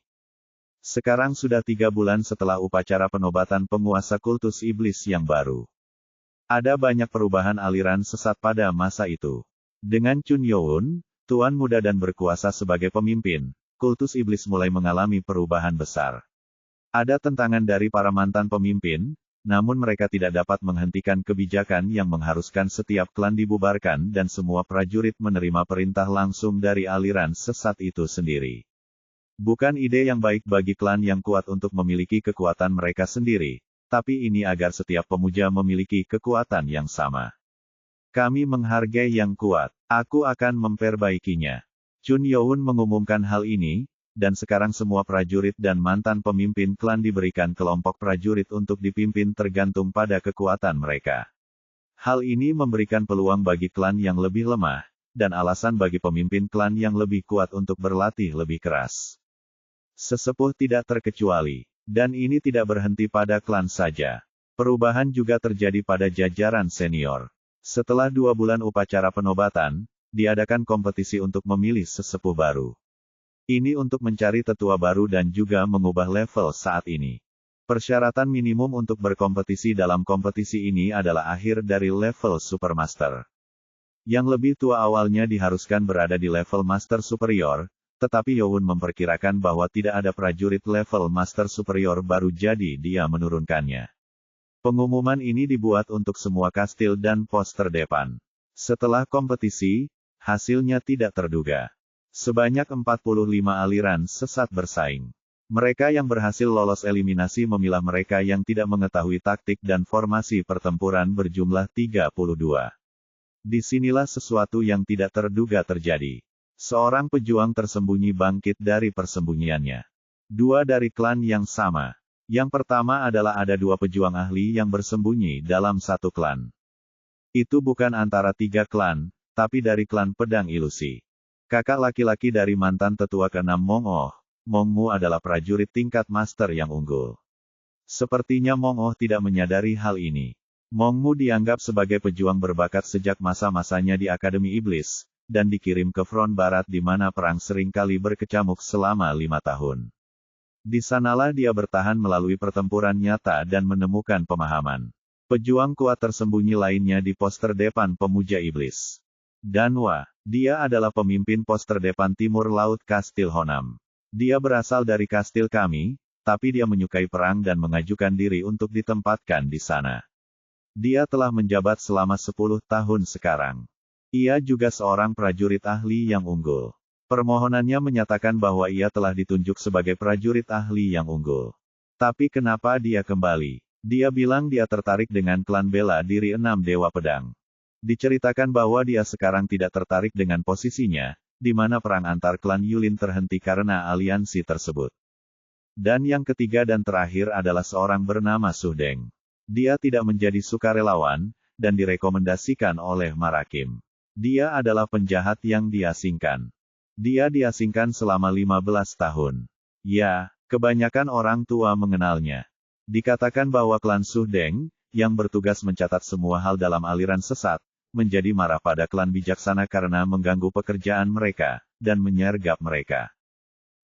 Sekarang sudah 3 bulan setelah upacara penobatan penguasa kultus iblis yang baru. Ada banyak perubahan aliran sesat pada masa itu. Dengan Chun Youn, tuan muda dan berkuasa sebagai pemimpin, kultus iblis mulai mengalami perubahan besar. Ada tentangan dari para mantan pemimpin, namun mereka tidak dapat menghentikan kebijakan yang mengharuskan setiap klan dibubarkan dan semua prajurit menerima perintah langsung dari aliran sesat itu sendiri. Bukan ide yang baik bagi klan yang kuat untuk memiliki kekuatan mereka sendiri, tapi ini agar setiap pemuja memiliki kekuatan yang sama. Kami menghargai yang kuat. Aku akan memperbaikinya. Chun Youn mengumumkan hal ini, dan sekarang semua prajurit dan mantan pemimpin klan diberikan kelompok prajurit untuk dipimpin tergantung pada kekuatan mereka. Hal ini memberikan peluang bagi klan yang lebih lemah, dan alasan bagi pemimpin klan yang lebih kuat untuk berlatih lebih keras. Sesepuh tidak terkecuali, dan ini tidak berhenti pada klan saja. Perubahan juga terjadi pada jajaran senior. Setelah 2 bulan upacara penobatan, diadakan kompetisi untuk memilih sesepuh baru. Ini untuk mencari tetua baru dan juga mengubah level saat ini. Persyaratan minimum untuk berkompetisi dalam kompetisi ini adalah akhir dari level Supermaster. Yang lebih tua awalnya diharuskan berada di level Master Superior, tetapi Youn memperkirakan bahwa tidak ada prajurit level Master Superior baru jadi dia menurunkannya. Pengumuman ini dibuat untuk semua kastil dan pos terdepan. Setelah kompetisi, hasilnya tidak terduga. Sebanyak 45 aliran sesat bersaing. Mereka yang berhasil lolos eliminasi memilah mereka yang tidak mengetahui taktik dan formasi pertempuran berjumlah 32. Disinilah sesuatu yang tidak terduga terjadi. Seorang pejuang tersembunyi bangkit dari persembunyiannya. 2 dari klan yang sama. Yang pertama adalah ada 2 pejuang ahli yang bersembunyi dalam satu klan. Itu bukan antara 3 klan, tapi dari klan pedang ilusi. Kakak laki-laki dari mantan tetua ke-6 Mong Oh, Mong Mu adalah prajurit tingkat master yang unggul. Sepertinya Mong Oh tidak menyadari hal ini. Mong Mu dianggap sebagai pejuang berbakat sejak masa-masanya di Akademi Iblis, dan dikirim ke front barat di mana perang sering kali berkecamuk selama 5 tahun. Di sanalah dia bertahan melalui pertempuran nyata dan menemukan pemahaman. Pejuang kuat tersembunyi lainnya di pos terdepan pemuja iblis. Danwa, dia adalah pemimpin pos terdepan timur laut Kastil Honam. Dia berasal dari kastil kami, tapi dia menyukai perang dan mengajukan diri untuk ditempatkan di sana. Dia telah menjabat selama 10 tahun sekarang. Ia juga seorang prajurit ahli yang unggul. Permohonannya menyatakan bahwa ia telah ditunjuk sebagai prajurit ahli yang unggul. Tapi kenapa dia kembali? Dia bilang dia tertarik dengan klan bela diri 6 Dewa Pedang. Diceritakan bahwa dia sekarang tidak tertarik dengan posisinya, di mana perang antar klan Yulin terhenti karena aliansi tersebut. Dan yang ketiga dan terakhir adalah seorang bernama Su Deng. Dia tidak menjadi sukarelawan, dan direkomendasikan oleh Marakim. Dia adalah penjahat yang diasingkan. Dia diasingkan selama 15 tahun. Ya, kebanyakan orang tua mengenalnya. Dikatakan bahwa klan Su Deng, yang bertugas mencatat semua hal dalam aliran sesat, menjadi marah pada klan bijaksana karena mengganggu pekerjaan mereka, dan menyergap mereka.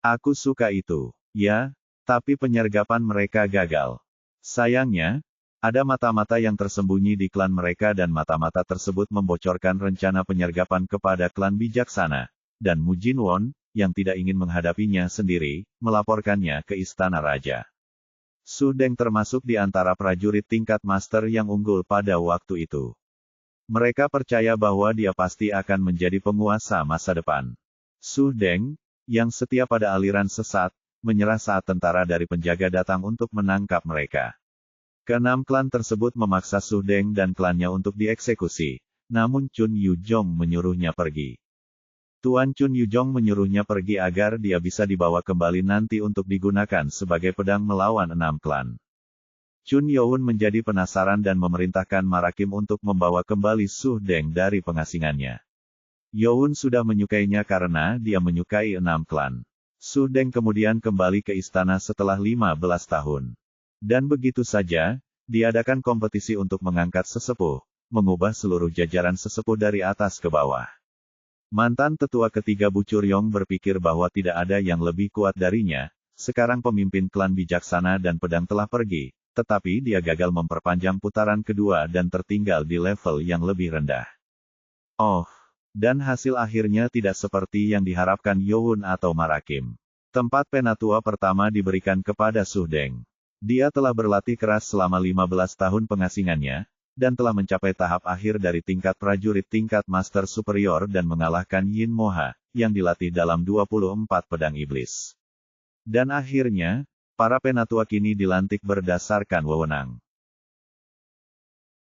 Aku suka itu. Ya, tapi penyergapan mereka gagal. Sayangnya, ada mata-mata yang tersembunyi di klan mereka dan mata-mata tersebut membocorkan rencana penyergapan kepada klan bijaksana, dan Mu Jinwon, yang tidak ingin menghadapinya sendiri, melaporkannya ke istana raja. Su Deng termasuk di antara prajurit tingkat master yang unggul pada waktu itu. Mereka percaya bahwa dia pasti akan menjadi penguasa masa depan. Su Deng, yang setia pada aliran sesat, menyerah saat tentara dari penjaga datang untuk menangkap mereka. Keenam klan tersebut memaksa Su Deng dan klannya untuk dieksekusi, namun Chun Yujong menyuruhnya pergi. Tuan Chun Yujong menyuruhnya pergi agar dia bisa dibawa kembali nanti untuk digunakan sebagai pedang melawan 6 klan. Chun Youn menjadi penasaran dan memerintahkan Marakim untuk membawa kembali Su Deng dari pengasingannya. Youn sudah menyukainya karena dia menyukai 6 klan. Su Deng kemudian kembali ke istana setelah 15 tahun. Dan begitu saja, diadakan kompetisi untuk mengangkat sesepuh, mengubah seluruh jajaran sesepuh dari atas ke bawah. Mantan tetua ketiga Bu Curyong berpikir bahwa tidak ada yang lebih kuat darinya, sekarang pemimpin klan bijaksana dan pedang telah pergi, tetapi dia gagal memperpanjang putaran kedua dan tertinggal di level yang lebih rendah. Oh, dan hasil akhirnya tidak seperti yang diharapkan Youn atau Marakim. Tempat penatua pertama diberikan kepada Su Deng. Dia telah berlatih keras selama 15 tahun pengasingannya, dan telah mencapai tahap akhir dari tingkat prajurit tingkat master superior dan mengalahkan Yin Moha, yang dilatih dalam 24 pedang iblis. Dan akhirnya, para penatua kini dilantik berdasarkan wewenang.